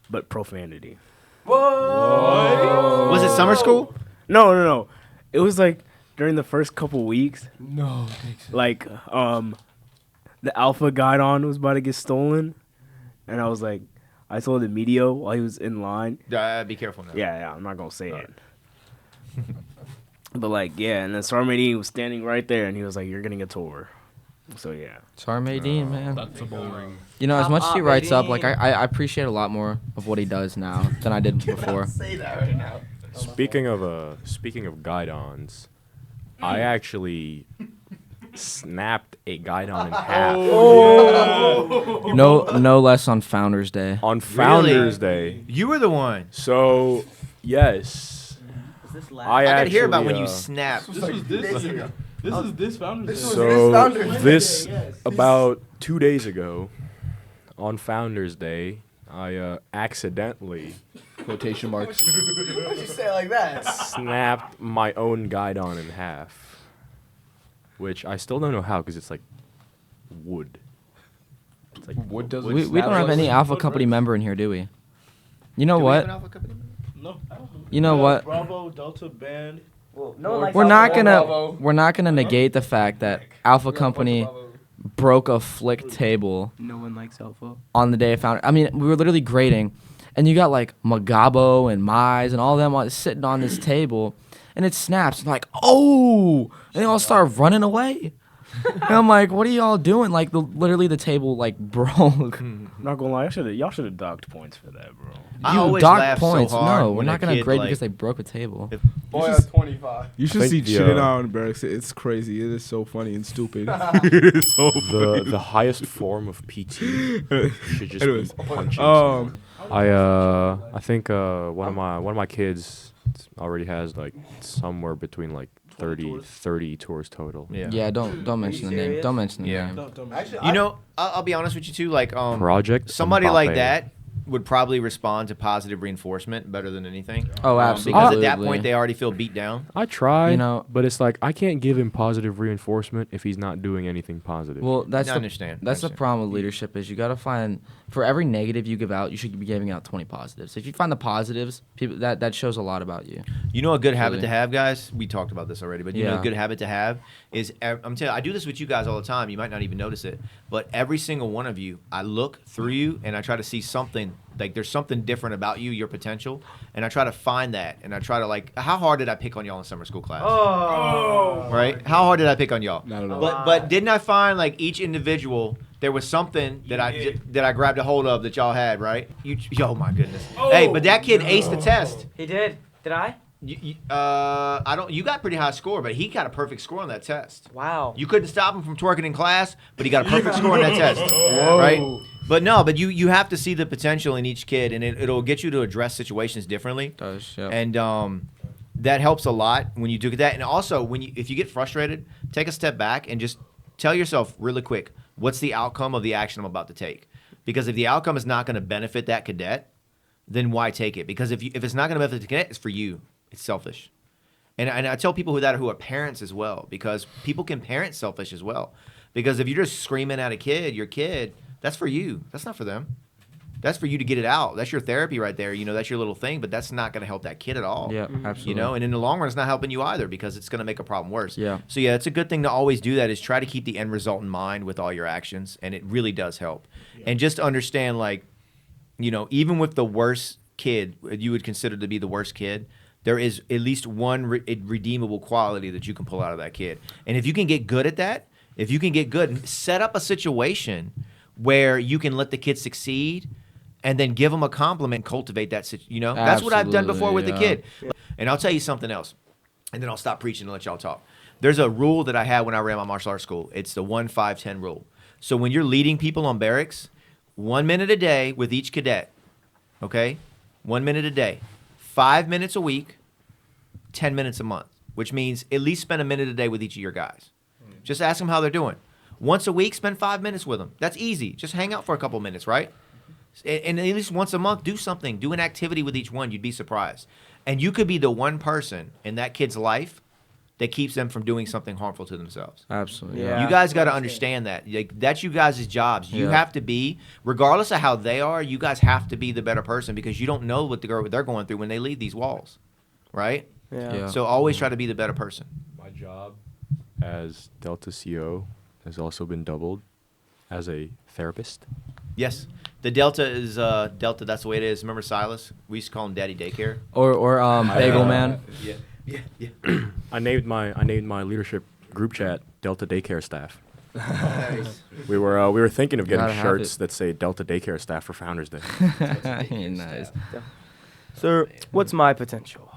but profanity. Was it summer school? No. It was like during the first couple weeks. No. Like the Alpha Guidon was about to get stolen, and I was like, I told the media while he was in line. Be careful now. Yeah, I'm not gonna say it. But like, yeah, and then Sarmadine was standing right there, and he was like, "You're getting a tour." So yeah. Sarmadine, man. That's boring. You know, as much as he writes up, like Sarmadine. I appreciate a lot more of what he does now than I did before. Say that right now. Speaking of guidons, I actually snapped a guidon in half No less on Founders Day. on Founders Day. You were the one. So yes, Is this I gotta hear about when actually, you snapped. This was this. This is this Founders Day. So this about 2 days ago, on Founders Day, I accidentally quotation marks. Why'd you say it like that? snapped my own guidon in half, which I still don't know how because it's like wood. It's like Wood doesn't. We don't have any Alpha Company member in here, do we? You know what? No. You know what? Bravo Delta Band. Well, no one likes We're Alpha not Bravo. gonna negate the fact that Alpha Company broke a flick table No one likes Alpha. on the day of Founders. I mean, we were literally grading, and you got like Magabo and Mize and all of them sitting on this table, and it snaps. And like, oh, and they all start running away. And I'm like, what are y'all doing? Like, literally the table like broke. I'm not gonna lie, y'all should have docked points for that, bro. I You always docked laugh so points. hard No, we're when not a gonna kid, grade like- because they broke a table. Boy, at 25. You should think see the, shit uh, out in barracks. It's crazy. It is so funny and stupid. the highest form of PT should just Anyways, be punching. someone. Um, I think one of my kids already has like somewhere between like 30 tours total. Yeah. Yeah, don't mention the name. serious? Don't mention the Yeah. name. Actually, You know, I'll be honest with you too. Like, Project somebody like Mbappe. that would probably respond to positive reinforcement better than anything. Oh, Because absolutely. at that point they already feel beat down. I try, You know- but it's like I can't give him positive reinforcement if he's not doing anything positive. Well, that's I the understand. That's the problem with leadership is you got to find for every negative you give out, you should be giving out 20 positives. If you find the positives, people that shows a lot about you. You know a good habit Really. to have, guys? We talked about this already, but you know Yeah. a good habit to have is, I'm telling you, I do this with you guys all the time. You might not even notice it, but every single one of you, I look through you and I try to see something, like there's something different about you, your potential, and I try to find that, and I try to like, how hard did I pick on y'all in summer school class? Oh. Right? How hard did I pick on y'all? Not at all. But didn't I find like each individual there was something that I grabbed a hold of that y'all had, right? Oh my goodness. Hey, but that kid aced the test. He did. Did I? I don't. You got pretty high score, but he got a perfect score on that test. Wow. You couldn't stop him from twerking in class, but he got a perfect score on that test. Right? But you have to see the potential in each kid, and it'll get you to address situations differently. It does, yeah. And that helps a lot when you do that. And also, if you get frustrated, take a step back and just tell yourself really quick, what's the outcome of the action I'm about to take? Because if the outcome is not going to benefit that cadet, then why take it? Because if it's not going to benefit the cadet, it's for you. It's selfish. And I tell people who are parents as well, because people can parent selfish as well. Because if you're just screaming at your kid, that's for you. That's not for them. That's for you to get it out. That's your therapy right there. That's your little thing, but that's not going to help that kid at all. Yeah, absolutely. And in the long run, it's not helping you either because it's going to make a problem worse. Yeah. So, yeah, it's a good thing to always do that is try to keep the end result in mind with all your actions, and it really does help. Yeah. And just understand, even with the worst kid, you would consider to be the worst kid, there is at least one redeemable quality that you can pull out of that kid. And if you can get good at that, set up a situation where you can let the kid succeed and then give them a compliment and cultivate that situation. That's what I've done before with the kid. And I'll tell you something else, and then I'll stop preaching and let y'all talk. There's a rule that I had when I ran my martial arts school. It's the 1-5-10 rule. So when you're leading people on barracks, 1 minute a day with each cadet, okay? 1 minute a day. 5 minutes a week, 10 minutes a month, which means at least spend a minute a day with each of your guys. Just ask them how they're doing. Once a week, spend 5 minutes with them. That's easy. Just hang out for a couple minutes, right? And at least once a month, do something. Do an activity with each one. You'd be surprised. And you could be the one person in that kid's life that keeps them from doing something harmful to themselves. Absolutely. Yeah. You guys got to understand that. That's you guys' jobs. You have to be, regardless of how they are, you guys have to be the better person because you don't know what they're going through when they leave these walls, right? Yeah. So always try to be the better person. My job as Delta CO has also been doubled as a therapist. Yes. The Delta is Delta. That's the way it is. Remember Silas? We used to call him Daddy Daycare. Or Bagel Man. Yeah. I named my leadership group chat Delta Daycare Staff. Nice. We were thinking of getting Gotta have shirts it. that say Delta Daycare Staff for Founders Day. Nice. Sir, what's my potential?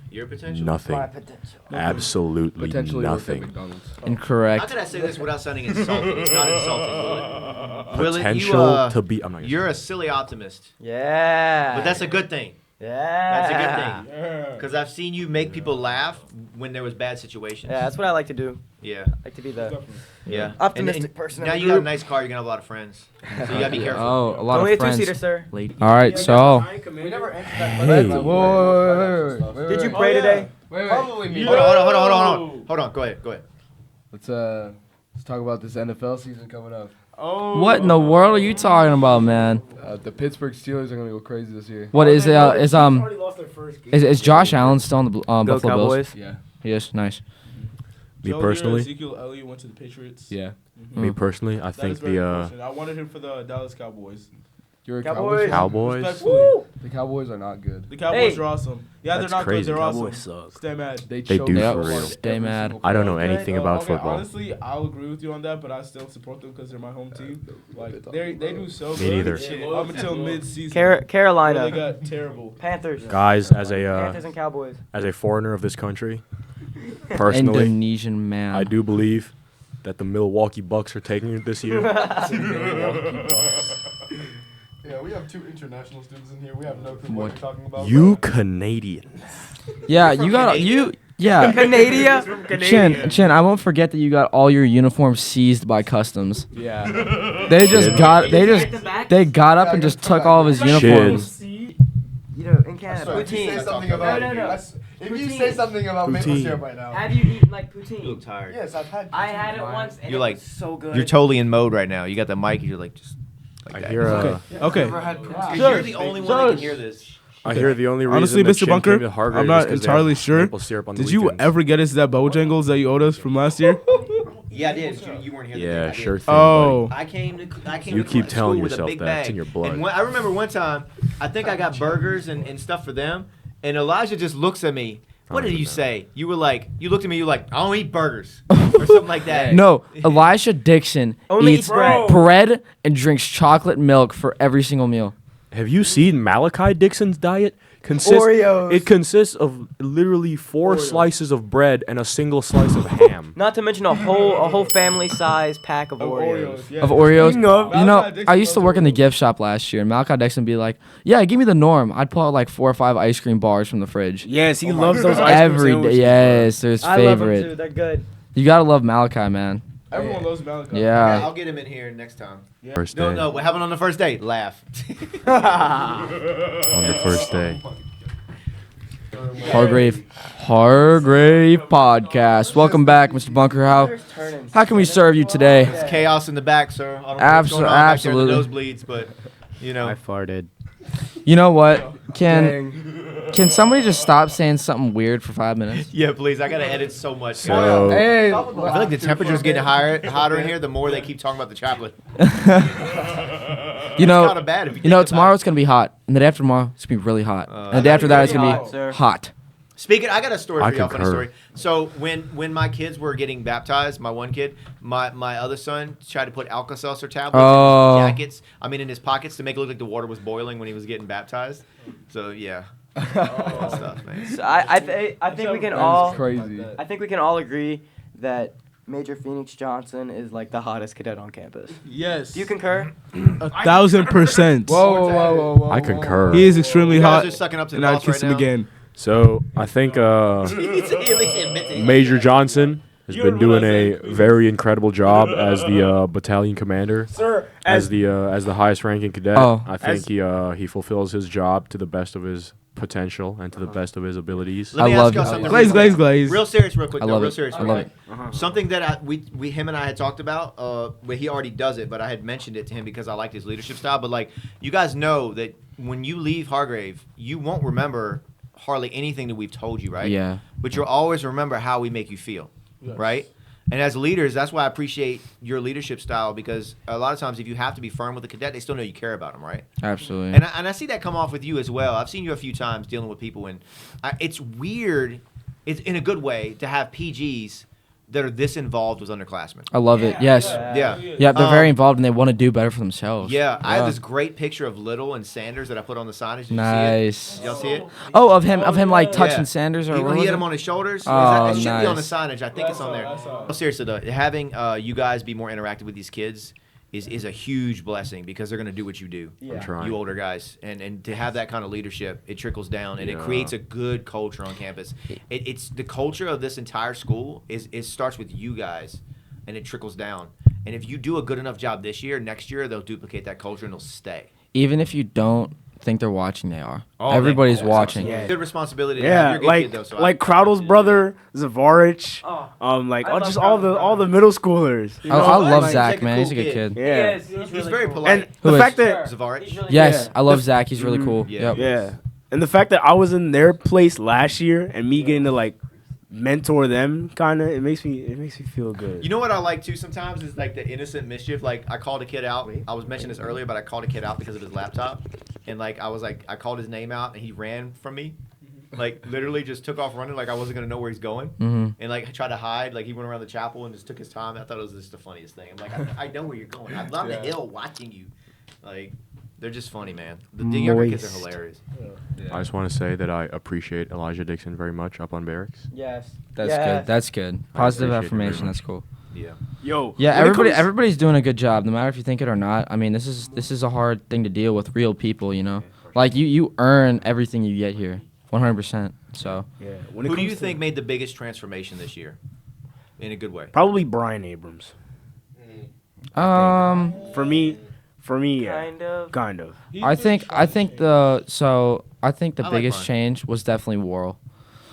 Your potential? Nothing. My potential. Absolutely Potentially work at nothing. McDonald's. How Incorrect. could I say this without sounding insulting? It's not insulting, Will it? Potential to be. I'm not gonna You're say a silly optimist, Yeah. but that's a good thing. Yeah. That's a good thing. Because I've seen you make people laugh when there was bad situations. Yeah, that's what I like to do. Yeah. I like to be the Yeah. optimistic person in Now the you got a group. nice car. You're gonna have a lot of friends. So you gotta be careful. Oh, a lot Only a of friends. two-seater, sir. Lady. All right, so We never answered that Hey. question. Did you pray today? Probably me. Hold on. Hold on. Go ahead. Let's talk about this NFL season coming up. what in the world are you talking about, man? The Pittsburgh Steelers are gonna go crazy this year. What is already lost their first game. is Josh Allen still on the Go Buffalo Bills? Cowboys. Yeah. Yes, nice. Me Joe personally, Ezekiel Elliott went to the Patriots. Yeah. me personally, I That think is very the unfortunate. I wanted him for the Dallas Cowboys. You're a Cowboys. Cowboys. Respectfully, The Cowboys are not good. the Cowboys Hey. are awesome. Yeah, That's they're not crazy. good. They're Cowboys awesome. suck. Stay mad. They choke do the for ball real. Stay every mad. single I don't know play. anything about Okay, football. Honestly, I'll agree with you on that, but I still support them because they're my home team. Like they do so Me good. neither. Up until mid-season. Where Carolina. they got terrible. Panthers. Guys, Panthers and Cowboys. as a foreigner of this country, personally, Indonesian man. I do believe that the Milwaukee Bucks are taking it this year. Yeah, we have two international students in here. We have no clue what you're talking about. You Canadian. Yeah, you got you. Yeah, Canada. Chin. I won't forget that you got all your uniforms seized by customs. Yeah. They got up and just took all of his uniforms. You know, in I Canada. swear, if you say something about if you say something about maple Poutine. syrup right now. Have you eaten like You poutine? look tired. Yes, I've had. I had it once and You're it like- was so good. You're totally in mode right now. You got the mic. And you're like just. Like I that. hear. Okay. Never had poutine. You're the only one that can hear this. I hear the only reason Honestly, that Mr. Chin Bunker, came to Hargrave I'm not is 'cause they entirely have sure. maple syrup on the Did you weekends. ever get us that Bojangles that you owed us from last year? Yeah, I did. You weren't here. Yeah, I did. sure thing. Oh. I came You to keep school telling with a yourself big that. bag. It's in your blood. And I remember one time, I think I got burgers and stuff for them, and Elijah just looks at me. What did you say? You were like, you looked at me. You were like, I don't eat burgers or something like that. No, Elisha Dixon Only eats eats bread. bread and drinks chocolate milk for every single meal. Have you seen Malachi Dixon's diet? Oreos. It consists of literally 4 slices of bread and a single slice of ham. Not to mention a whole family size pack of Oreos. Yeah. Of Oreos. Speaking of- You know, Malachi Dixon I used to loves work in the Oreos. gift shop last year, and Malachi Dixon would be like, "Yeah, give me the norm." I'd pull out like 4 or 5 ice cream bars from the fridge. Yes, he loves those ice cream Every day. sandwiches, Yes, there's I love them too. favorite. They're good. You gotta love Malachi, man. Everyone loves Malachi. Yeah. I'll get him in here next time. First No, day. no, what happened on the first date? Laugh. On the first day. Hargrave podcast. Welcome back, Mr. Bunker. How can we serve you today? It's chaos in the back, sir. I don't know what's going on back there in the nosebleeds, but you know. I farted. You know what? Can somebody just stop saying something weird for 5 minutes? Yeah, please. I gotta edit so much. So, Hey, I feel like the temperature's getting hotter in here the more they keep talking about the chocolate. You know, kinda bad if you you know, think about tomorrow it. it's gonna be hot, and the day after tomorrow it's gonna be really hot, and the day after that it's gonna hot, be sir. hot. Speaking, I got a story I for y'all. Funny concur. story. So when my kids were getting baptized, my one kid, my other son tried to put Alka-Seltzer tablets Oh. in his jackets. I mean, in his pockets to make it look like the water was boiling when he was getting baptized. So yeah, good stuff, man. So I think we can all Crazy. I think we can all agree that Major Phoenix Johnson is like the hottest cadet on campus. yes. Do you concur? 1,000%. Whoa. I concur. He is extremely You guys hot. are sucking up to the And I'd boss right kiss him now. again. So, I think Major Johnson has been doing a very incredible job as the battalion commander. Sir, As the highest ranking cadet, Oh. I think he fulfills his job to the best of his potential and to the best of his abilities. Let me I ask love y'all it. something. Glaze, real glaze, quick. glaze. Real serious, real quick. I though, love real it. serious. I real love quick. Something that him and I had talked about. Well, he already does it, but I had mentioned it to him because I liked his leadership style. But like, you guys know that when you leave Hargrave, you won't remember hardly anything that we've told you, right? Yeah. But you'll always remember how we make you feel, right? And as leaders, that's why I appreciate your leadership style, because a lot of times if you have to be firm with a cadet, they still know you care about them, right? Absolutely. And I see that come off with you as well. I've seen you a few times dealing with people, and it's weird, it's in a good way, to have PGs that are this involved with underclassmen. I love it. Yes. Yeah. Yeah, they're very involved and they want to do better for themselves. Yeah, I have this great picture of Little and Sanders that I put on the signage. Did you Nice. see it? Y'all see it? Oh, of him like touching Yeah. Sanders or He, what he was had it? him on his shoulders. Oh, It should be on the nice. signage. I think it's on there. No, seriously though, having you guys be more interactive with these kids is a huge blessing, because they're going to do what you do. I'm trying. You older guys, and to have that kind of leadership, it trickles down and it Yeah. creates a good culture on campus. It's the culture of this entire school it starts with you guys, and it trickles down. And if you do a good enough job this year, next year they'll duplicate that culture and they'll stay. Even if you don't think they're watching, they are. Oh, Everybody's they- watching. Yeah. Good responsibility. To have. yeah, You're a good like kid, though, so like Crowdle's brother, Zavarich, Oh, like I love just all Crowdle's the middle schoolers. You I know? love Like, Zach, he's a man. cool He's a good kid. kid. Yeah, He's very and polite. the Who fact is? that Zavarich. Yes, Yeah. I love Zach. He's really cool. Yeah. Yep. yeah, and the fact that I was in their place last year and me getting to like mentor them, kind of, it makes me feel good. You know what I like too sometimes is like the innocent mischief. Like I called a kid out. I was mentioning this earlier, but I called a kid out because of his laptop, and like I called his name out and he ran from me, like literally just took off running like I wasn't gonna know where he's going, and like tried to hide. Like he went around the chapel and just took his time. I thought it was just the funniest thing. I'm like, I know where you're going. I'm on the hill watching you. Like they're just funny, man. The younger kids are hilarious. I just want to say that I appreciate Elijah Dixon very much up on barracks. Yes. That's Yes. good. That's good. Positive appreciate it very affirmation. much. That's cool. Yeah. Yo, Yeah, when it comes- everybody's doing a good job, no matter if you think it or not. I mean, this is a hard thing to deal with, real people, you know. Like you earn everything you get here, 100%. So Yeah, when it Who do comes you to- think made the biggest transformation this year, in a good way? Probably Brian Abrams. For me, yeah, Kind of. I think the I like biggest mine. change was definitely Worrell.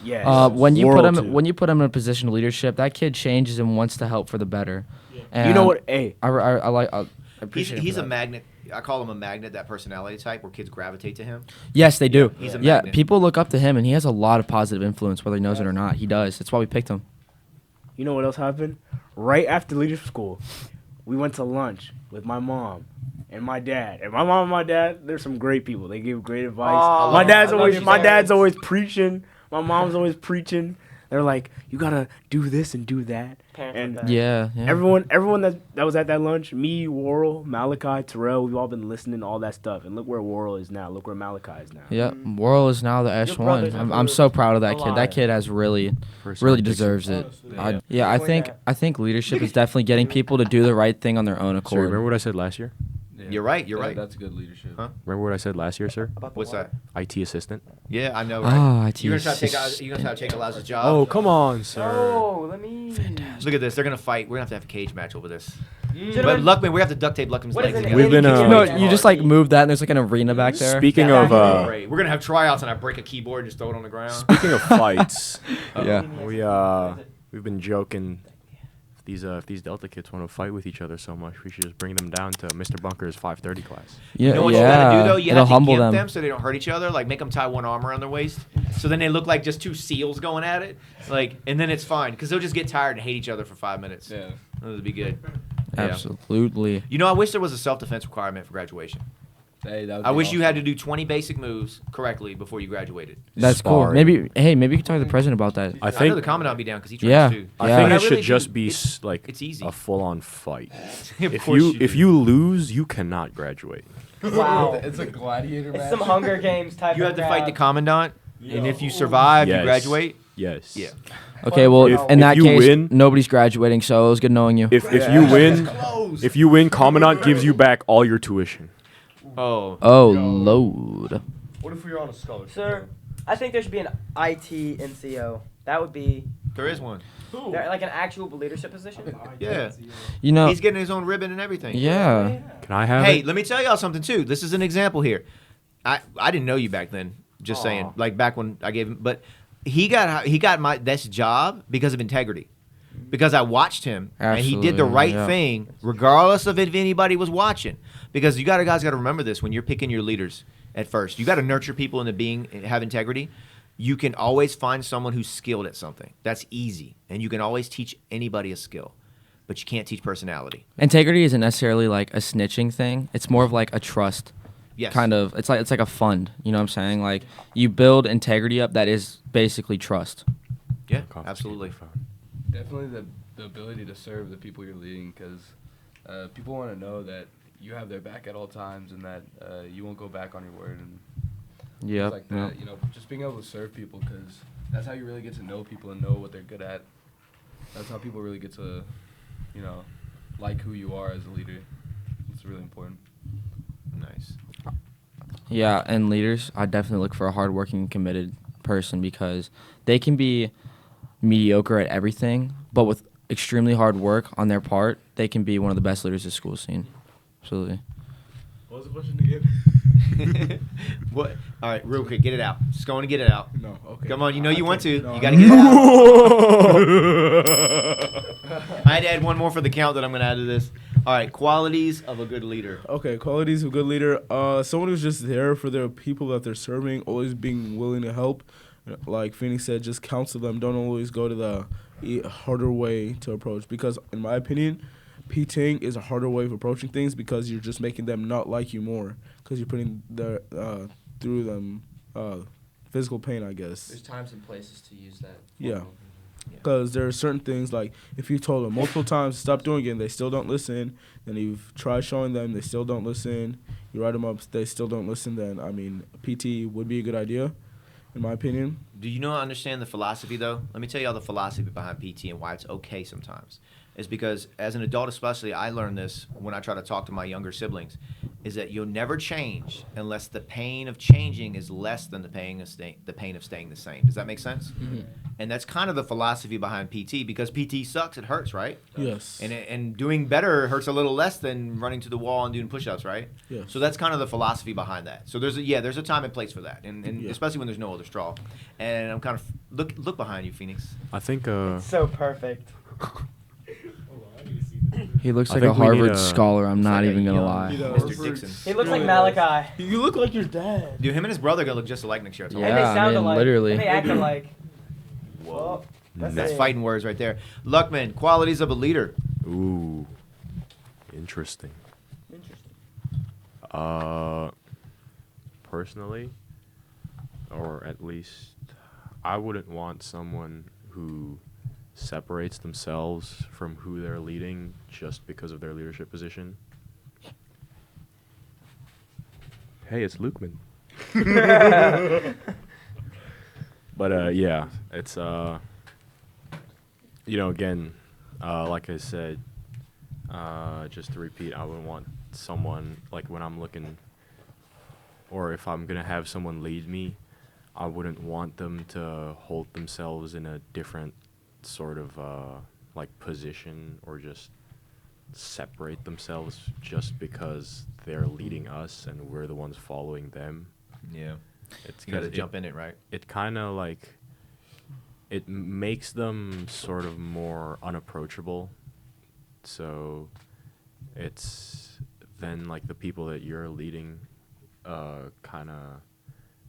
Yes. When you Worrell, put him too. when you put him in a position of leadership, that kid changes and wants to help for the better. And you know what? Hey, I appreciate him He's for a that. magnet. I call him a magnet. That personality type where kids gravitate to him. Yes, they do. He's a Yeah, magnet. people look up to him, and he has a lot of positive influence, whether he knows it or not. He does. That's why we picked him. you know what else happened? Right after leadership school, we went to lunch with my mom and my dad. And my mom and my dad, they're some great people. They give great advice. Oh, my I dad's love always you my guys. dad's always preaching. My mom's always preaching. They're like, you gotta do this and do that. Parents And like that. Yeah. everyone that was at that lunch, me, Worrell, Malachi, Terrell, we've all been listening to all that stuff. And look where Worrell is now. Look where Malachi is now. Yeah. Worrell is now the Your brothers S1. I'm improved so proud of that a kid. lot. That kid has really First really round deserves it. Honestly. Yeah, I think leadership is definitely getting people to do the right thing on their own Sir, accord. remember what I said last year? Yeah. You're right. You're Yeah, right. That's good leadership. Huh? Remember what I said last year, sir? About the What's water. that? IT assistant. Yeah, I know. Right? Ah, IT You're gonna try to take assist- you're gonna try to take Eliza's job. Oh, come on, sir. Oh, let me. Look at this. They're gonna fight. We're gonna have a cage match over this. But Gentlemen, Luckman, we have to duct tape Luckman's what is legs an together. We've been, NDK? uh, No, you just like move that and there's like an arena back there. Speaking Yeah. of Great. We're gonna have tryouts and I break a keyboard and just throw it on the ground. speaking of fights, Yeah. we've been joking. If these Delta kids want to fight with each other so much, we should just bring them down to Mr. Bunker's 5:30 class. Yeah, You know what yeah. you gotta do though? You It'll have to humble gimp them. them so they don't hurt each other. Like make them tie one arm around their waist, so then they look like just two seals going at it. Like, and then it's fine because they'll just get tired and hate each other for 5 minutes. Yeah. That would be good. Yeah. Absolutely. You know, I wish there was a self-defense requirement for graduation. Hey, that would I be wish you had to awesome. do 20 basic moves correctly before you graduated. That's cool. Sparring. Maybe you could talk to the president about that. I I know think the commandant will be down because he trains Yeah. too. I Yeah. think But it should really just do- be it's- like it's easy. a full-on fight. Of If course you do. lose, you cannot graduate. Wow. It's a gladiator It's match. some Hunger Games type. You of have to fight the crowd. commandant, and if you survive, you Yes. graduate. Yes. Yeah. Okay, well, If- in if that you case, win- nobody's graduating, so it was good knowing you. If you win, Commandant gives you back all your tuition. Oh. Oh, load. What if we were on a scholarship? Sir, I think there should be an IT NCO. That would be There is one. like an actual leadership position. Yeah. You know, He's getting his own ribbon and everything. yeah. Can I have Hey, it? let me tell y'all something too. This is an example here. I didn't know you back then. Just saying, like back when I gave him, but he got this job because of integrity. Because I watched him and he did the Absolutely, right yeah. thing, regardless of if anybody was watching. Because you guys got to remember this when you're picking your leaders at first. You got to nurture people into have integrity. You can always find someone who's skilled at something. That's easy, and you can always teach anybody a skill, but you can't teach personality. Integrity isn't necessarily like a snitching thing. It's more of like a trust. Yes. Kind of. It's like a fund. You know what I'm saying? Like you build integrity up that is basically trust. Yeah, absolutely. Definitely the ability to serve the people you're leading, because people want to know that you have their back at all times and that you won't go back on your word and Yeah. things like that. You know, just being able to serve people, because that's how you really get to know people and know what they're good at. That's how people really get to, you know, like who you are as a leader. It's really important. Nice. Yeah, and leaders, I definitely look for a hardworking, committed person because they can be mediocre at everything, but with extremely hard work on their part, they can be one of the best leaders the school's seen. Absolutely. What was the question again? What? All right, real quick, get it out. Just going to get it out. No, okay. Come on, you know you want to. No, You got to get it out. I had to add one more for the count that I'm going to add to this. All right, qualities of a good leader. Okay, qualities of a good leader. Someone who's just there for their people that they're serving, always being willing to help. Like Phoenix said, just counsel them. Don't always go to the harder way to approach. Because in my opinion, PTing is a harder way of approaching things because you're just making them not like you more. Because you're putting through them physical pain, I guess. There's times and places to use that. Yeah. Because there are certain things, like, if you told them multiple times to stop doing it and they still don't listen, then you've tried showing them, they still don't listen, you write them up, they still don't listen, then, I mean, PT would be a good idea, in my opinion. Do you know understand the philosophy, though? Let me tell you all the philosophy behind PT and why it's okay sometimes. It's because, as an adult especially, I learned this when I try to talk to my younger siblings, is that you'll never change unless the pain of changing is less than the pain of staying the same. Does that make sense? Mm-hmm. And that's kind of the philosophy behind PT, because PT sucks, it hurts, right? Yes. And doing better hurts a little less than running to the wall and doing push-ups, right? Yes. So that's kind of the philosophy behind that. So there's a time and place for that, and Yeah. especially when there's no other straw. And I'm kind of look behind you, Phoenix. I think So perfect. He looks I like a think we need Harvard a- scholar. I'm not like a even gonna young lie. Mr. Dixon. He looks like Malachi. You look like your dad. Dude, him and his brother are gonna look just alike next year. I told you. And they Yeah, sound I mean, alike. literally. And they act alike. Whoa. That's That's it. fighting words right there. Luckman, qualities of a leader. Ooh, interesting. Personally, or at least, I wouldn't want someone who separates themselves from who they're leading just because of their leadership position. Hey, it's Lukeman. But yeah, it's again, like I said, just to repeat, I would want someone, like when I'm looking, or if I'm gonna have someone lead me, I wouldn't want them to hold themselves in a different sort of like position, or just separate themselves just because they're leading us and we're the ones following them. Yeah. It's You got to 'cause jump in it, right? it kind of like, it makes them sort of more unapproachable. So it's then like the people that you're leading kind of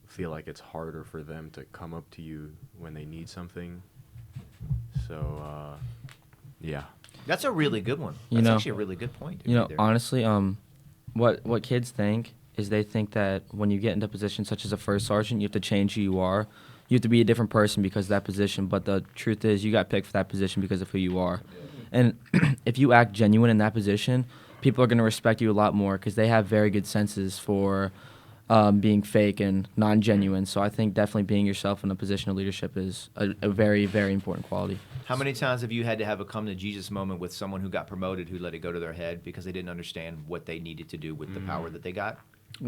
feel like it's harder for them to come up to you when they need something. So yeah. That's a really good one. You That's know- actually a really good point. You know, right there. honestly, what kids think is they think that when you get into positions such as a first sergeant, you have to change who you are. You have to be a different person because of that position. But the truth is, you got picked for that position because of who you are. And if you act genuine in that position, people are going to respect you a lot more because they have very good senses for being fake and non-genuine. So I think definitely being yourself in a position of leadership is a very, very important quality. How many times have you had to have a come to Jesus moment with someone who got promoted who let it go to their head because they didn't understand what they needed to do with the power that they got?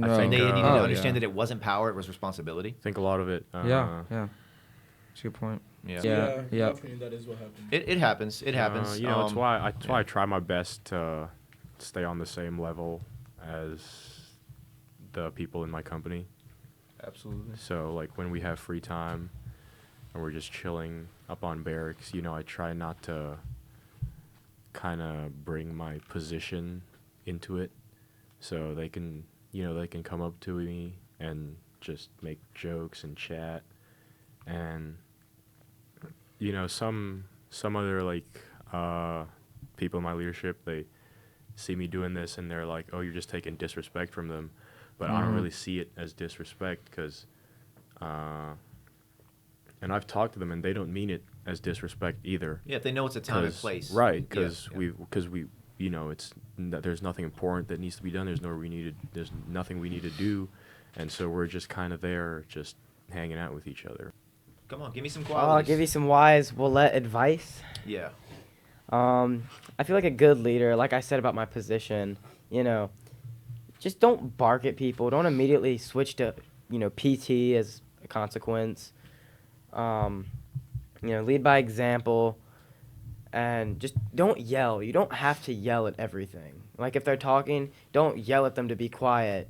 I think, They needed to Oh, understand yeah. that it wasn't power, it was responsibility. I think a lot of it. Yeah. That's a good point. Yeah. Yeah. in my opinion, that is what happened. It happens. It happens. It's why I try my best to stay on the same level as the people in my company. Absolutely. So like when we have free time and we're just chilling up on barracks, I try not to kind of bring my position into it, so they can come up to me and just make jokes and chat. And some other like people in my leadership, they see me doing this and they're like, oh, you're just taking disrespect from them. But I don't really see it as disrespect because, and I've talked to them and they don't mean it as disrespect either. Yeah, if they know it's a time and place. Right, because Yeah. there's nothing important that needs to be done. There's nothing we need to do, and so we're just kind of there, just hanging out with each other. Come on, give me some I'll qualities. give you some wise Willette advice. Yeah. I feel like a good leader, like I said about my position, just don't bark at people. Don't immediately switch to, PT as a consequence. Lead by example, and just don't yell. You don't have to yell at everything. Like if they're talking, don't yell at them to be quiet.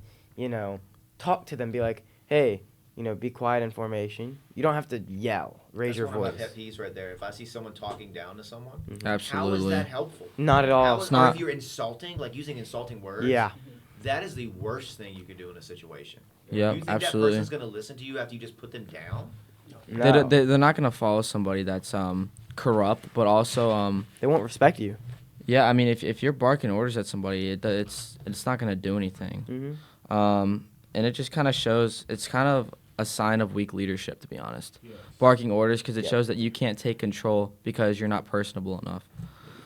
Talk to them. Be like, hey, be quiet in formation. You don't have to yell. Raise your voice. That's one of my pet peeves right there. If I see someone talking down to someone, Absolutely. how is that helpful? Not at all. How It's is, not- or if you're insulting, like using insulting words, Yeah. that is the worst thing you could do in a situation. Yeah, You think absolutely. that person's going to listen to you after you just put them down? No. They're not going to follow somebody that's corrupt, but also They won't respect you. yeah. I mean, if you're barking orders at somebody, it's not going to do anything. Mm-hmm. And it just kind of shows. It's kind of a sign of weak leadership, to be honest. Barking orders because it shows that you can't take control because you're not personable enough.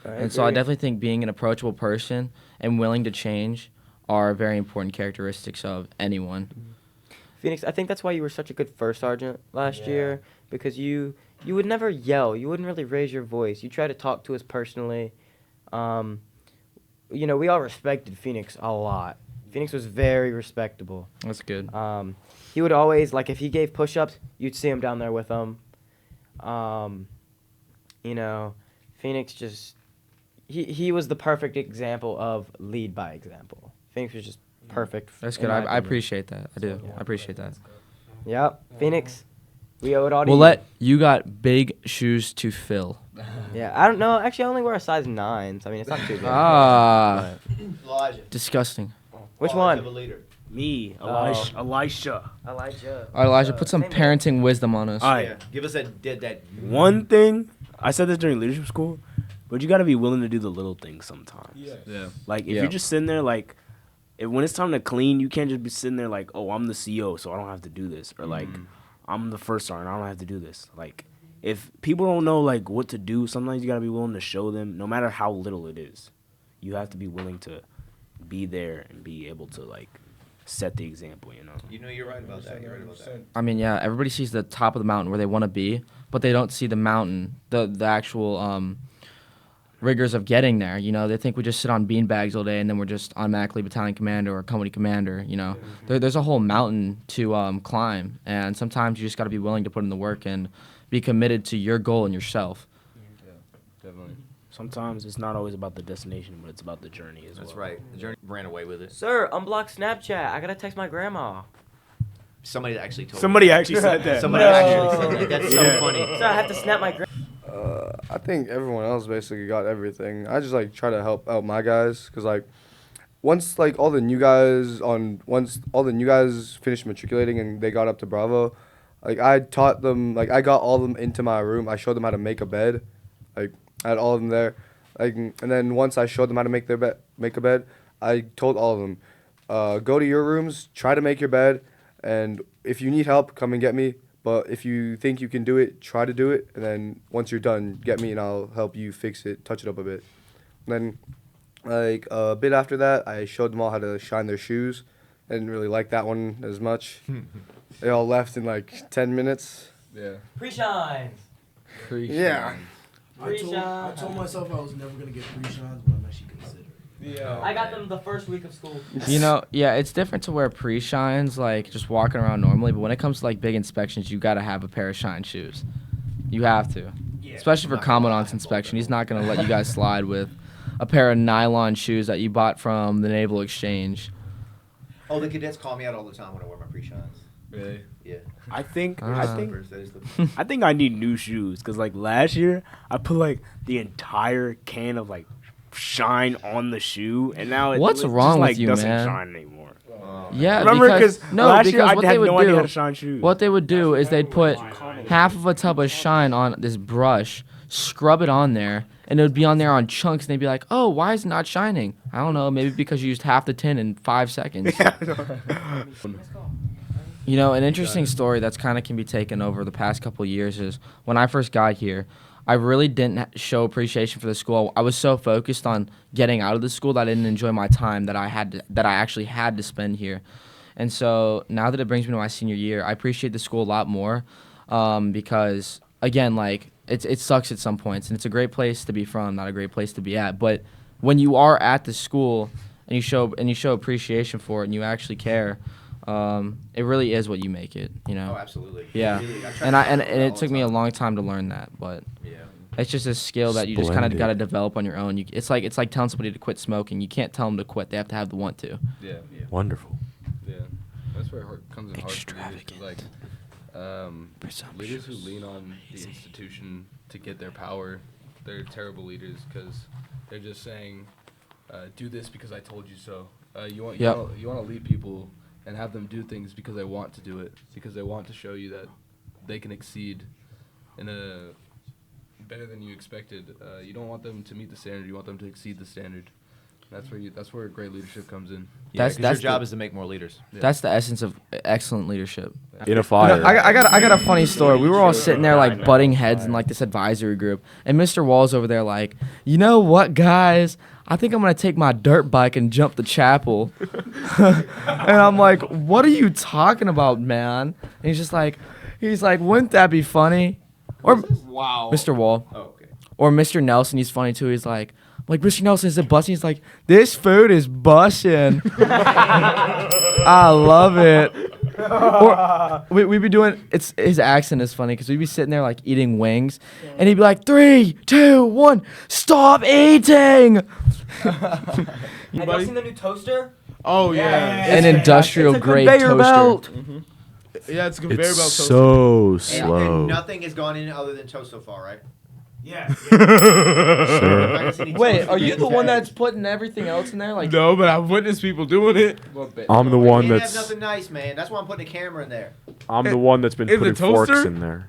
And so I definitely think being an approachable person and willing to change are very important characteristics of anyone. Phoenix, I think that's why you were such a good first sergeant last year, because you would never yell. You wouldn't really raise your voice. You try to talk to us personally. We all respected Phoenix a lot. Phoenix was very respectable. That's good. He would always, like, if he gave push-ups, you'd see him down there with him. Phoenix just, he was the perfect example of lead by example. Phoenix was just perfect. That's in good. my I opinion. appreciate that. I do. I appreciate that. Yep. Phoenix, we owe it all to Willette, you got big shoes to fill. you. Yeah, I don't know. Actually, I only wear a size 9, so I mean, it's not too big. Ah, Elijah. disgusting. Which Quality of one? a leader. Me, Oh. Elisha. Elijah. All right, Elijah, put some Same parenting wisdom on us. All right. Yeah. Give us that. One thing, I said this during leadership school, but you got to be willing to do the little things sometimes. Yeah. Like, if Yeah. you're just sitting there, like, when it's time to clean, you can't just be sitting there like, oh, I'm the CEO, so I don't have to do this. Or, like, I'm the first sergeant, I don't have to do this. Like, if people don't know like what to do, sometimes you gotta be willing to show them, no matter how little it is. You have to be willing to be there and be able to like set the example, you know. You know, you're right about that. You're right about that. I mean, yeah, everybody sees the top of the mountain where they want to be, but they don't see the mountain, the actual rigors of getting there. You know, they think we just sit on beanbags all day and then we're just automatically battalion commander or company commander. You know, there's a whole mountain to climb, and sometimes you just got to be willing to put in the work and be committed to your goal and yourself. Yeah, definitely. Sometimes it's not always about the destination, but it's about the journey as well. That's right. The journey ran away with it. Sir, unblock Snapchat. I gotta text my grandma. Somebody actually told Somebody me. actually said that. Somebody actually said that. That's so funny. Sir, I have to snap my grandma. I think everyone else basically got everything. I just like try to help out my guys, cause like once all the new guys finished matriculating and they got up to Bravo, like I taught them, like I got all of them into my room. I showed them how to make a bed, like I had all of them there, like, and then once I showed them how to make a bed, I told all of them, go to your rooms, try to make your bed, and if you need help, come and get me. But if you think you can do it, try to do it, and then once you're done, get me and I'll help you fix it, touch it up a bit. And then, like a bit after that, I showed them all how to shine their shoes. I didn't really like that one as much. They all left in like 10 minutes. Yeah. Pre-shines. Yeah. I told myself I was never gonna get pre-shines, but I'm actually considering. Yeah. I got them the first week of school. You know, yeah, it's different to wear pre-shines, like just walking around normally. But when it comes to like big inspections, you gotta have a pair of shine shoes. You have to, especially for commandant's inspection. He's not gonna let you guys slide with a pair of nylon shoes that you bought from the Naval Exchange. Oh, the cadets call me out all the time when I wear my pre-shines. Really? Yeah. I think That is the- I think I need new shoes because like last year I put like the entire can of like shine on the shoe, and now What's just, wrong with like, you, doesn't man? shine anymore. Yeah, Remember, because last year I what had they would no idea how do, to shine shoes. what they would do is they'd put half of a tub of shine on this brush, scrub it on there, and it would be on there on chunks, and they'd be like, "Oh, why is it not shining?" I don't know, maybe because you used half the tin in 5 seconds. You know, an interesting story that's kind of can be taken over the past couple of years is when I first got here, I really didn't show appreciation for the school. I was so focused on getting out of the school that I didn't enjoy my time that I actually had to spend here. And so now that it brings me to my senior year, I appreciate the school a lot more because, again, like it sucks at some points, and it's a great place to be from, not a great place to be at. But when you are at the school and you show appreciation for it and you actually care, it really is what you make it, you know. Oh, absolutely. Yeah, Really, I try and to and do that it all took the me a time. long time to learn that, but Yeah. it's just a skill that you just kind of Splendid. got to develop on your own. It's like telling somebody to quit smoking. You can't tell them to quit; they have to have the want to. Yeah. Wonderful. Yeah. That's where it comes in hard for leaders, 'cause, like, leaders who lean on the institution to get their power, they're terrible leaders because they're just saying, "Do this because I told you so." You want to lead people and have them do things because they want to do it, because they want to show you that they can exceed in a better than you expected. You don't want them to meet the standard; you want them to exceed the standard. That's where great leadership comes in. Yeah, That's- 'cause that's your job the- is to make more leaders. Yeah. That's the essence of excellent leadership. In a fire. I got a funny story. We were all sitting there like butting heads in like this advisory group, and Mr. Wall's over there like, you know what, guys? I think I'm gonna take my dirt bike and jump the chapel. And I'm like, what are you talking about, man? And he's like, wouldn't that be funny? Or Wow. Mr. Wall. Oh, okay. Or Mr. Nelson, he's funny too. He's like, Mr. Nelson, is it busting? He's like, this food is busting. I love it. Or we'd be doing, his accent is funny because we'd be sitting there like eating wings, and he'd be like, 3, 2, 1, stop eating. Have y'all seen the new toaster? Oh yeah. An industrial grade conveyor toaster. belt. Yeah, it's a conveyor It's belt toaster. so And slow. nothing has gone in other than toast so far, right? Yeah. Sir, Wait, are you the one that's putting everything else in there? Like, No, but I've witnessed people doing it. I'm the one Can't have that's nothing nice, man. That's why I'm putting a camera in there. I'm the one that's been In the putting forks toaster? in there.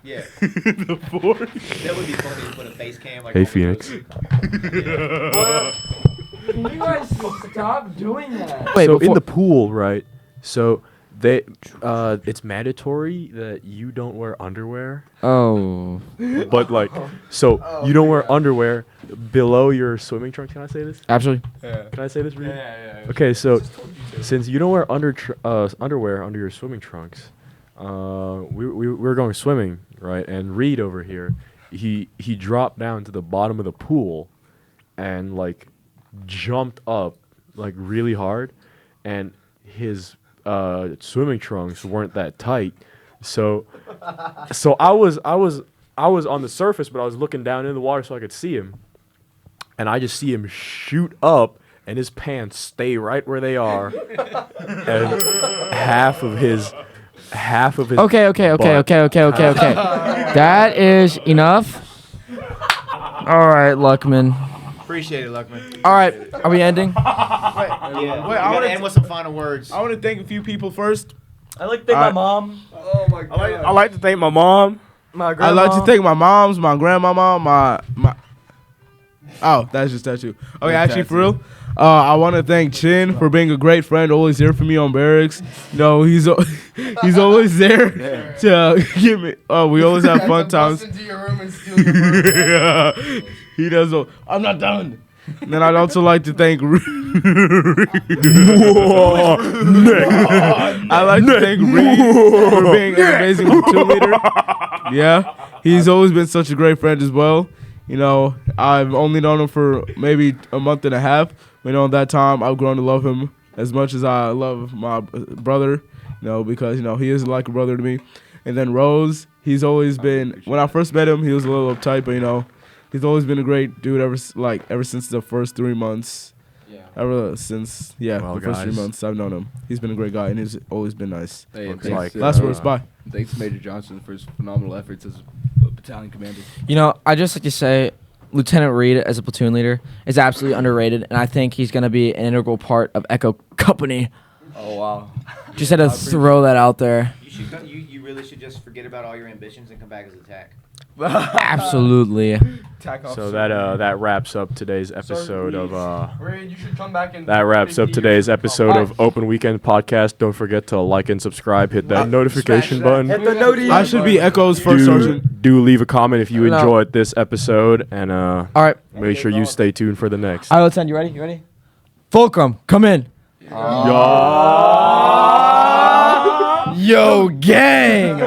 Yeah. The fork. That would be funny to put a face cam like. Hey, over Phoenix. you guys stop doing that. So in the pool, right? So It's mandatory that you don't wear underwear. Oh. But like, so you don't wear underwear below your swimming trunks. Can I say this? Absolutely. Can I say this, Reed? Yeah. Okay, so since you don't wear underwear under your swimming trunks, we were going swimming, right? And Reed over here, he dropped down to the bottom of the pool, and like jumped up like really hard, and his swimming trunks weren't that tight, so I was on the surface, but I was looking down in the water so I could see him, and I just see him shoot up, and his pants stay right where they are, and half of his. Okay. That is enough. All right, Luckman. Appreciate it, Luckman. All right, are we ending? Yeah. Wait, I want to end with some final words. I want to thank a few people first. I like to thank my mom, Oh my god. I like to thank my mom. my I'd grandma. like to thank my moms, my grandmama, my. Oh, that's just tattoo. Okay, actually, for real, I want to thank Chin for being a great friend, always here for me on barracks. He's always there to give me. Oh, we always have fun times. Into your room and steal your birthday. Yeah, he does. I'm not done. And then I'd also like to thank. I'd like to thank Reed for being an amazing platoon leader. Yeah, he's always been such a great friend as well. I've only known him for maybe a month and a half. But in that time, I've grown to love him as much as I love my brother. Because he is like a brother to me. And then Rose, he's always been. When I first met him, he was a little uptight, but he's always been a great dude ever since the first 3 months. Well, The first 3 guys. months I've known him. He's been a great guy, and he's always been nice. Hey, Looks thanks, like, Last words, bye. Thanks to Major Johnson for his phenomenal efforts as a battalion commander. I just like to say, Lieutenant Reed as a platoon leader is absolutely underrated, and I think he's going to be an integral part of Echo Company. Oh wow. Just had to throw that out there. You really should just forget about all your ambitions and come back as attack. Absolutely. So that wraps up today's episode of Reed, you should come back and. That wraps up today's episode of Open Weekend Podcast. Don't forget to like and subscribe. Hit that notification button. Hit the noti. I should be Echo's first sergeant. Do leave a comment if you No. enjoyed this episode, and All right. make sure you stay tuned for the next. All right, Lieutenant, you ready? You ready? Fulcrum, come in. Yo, gang.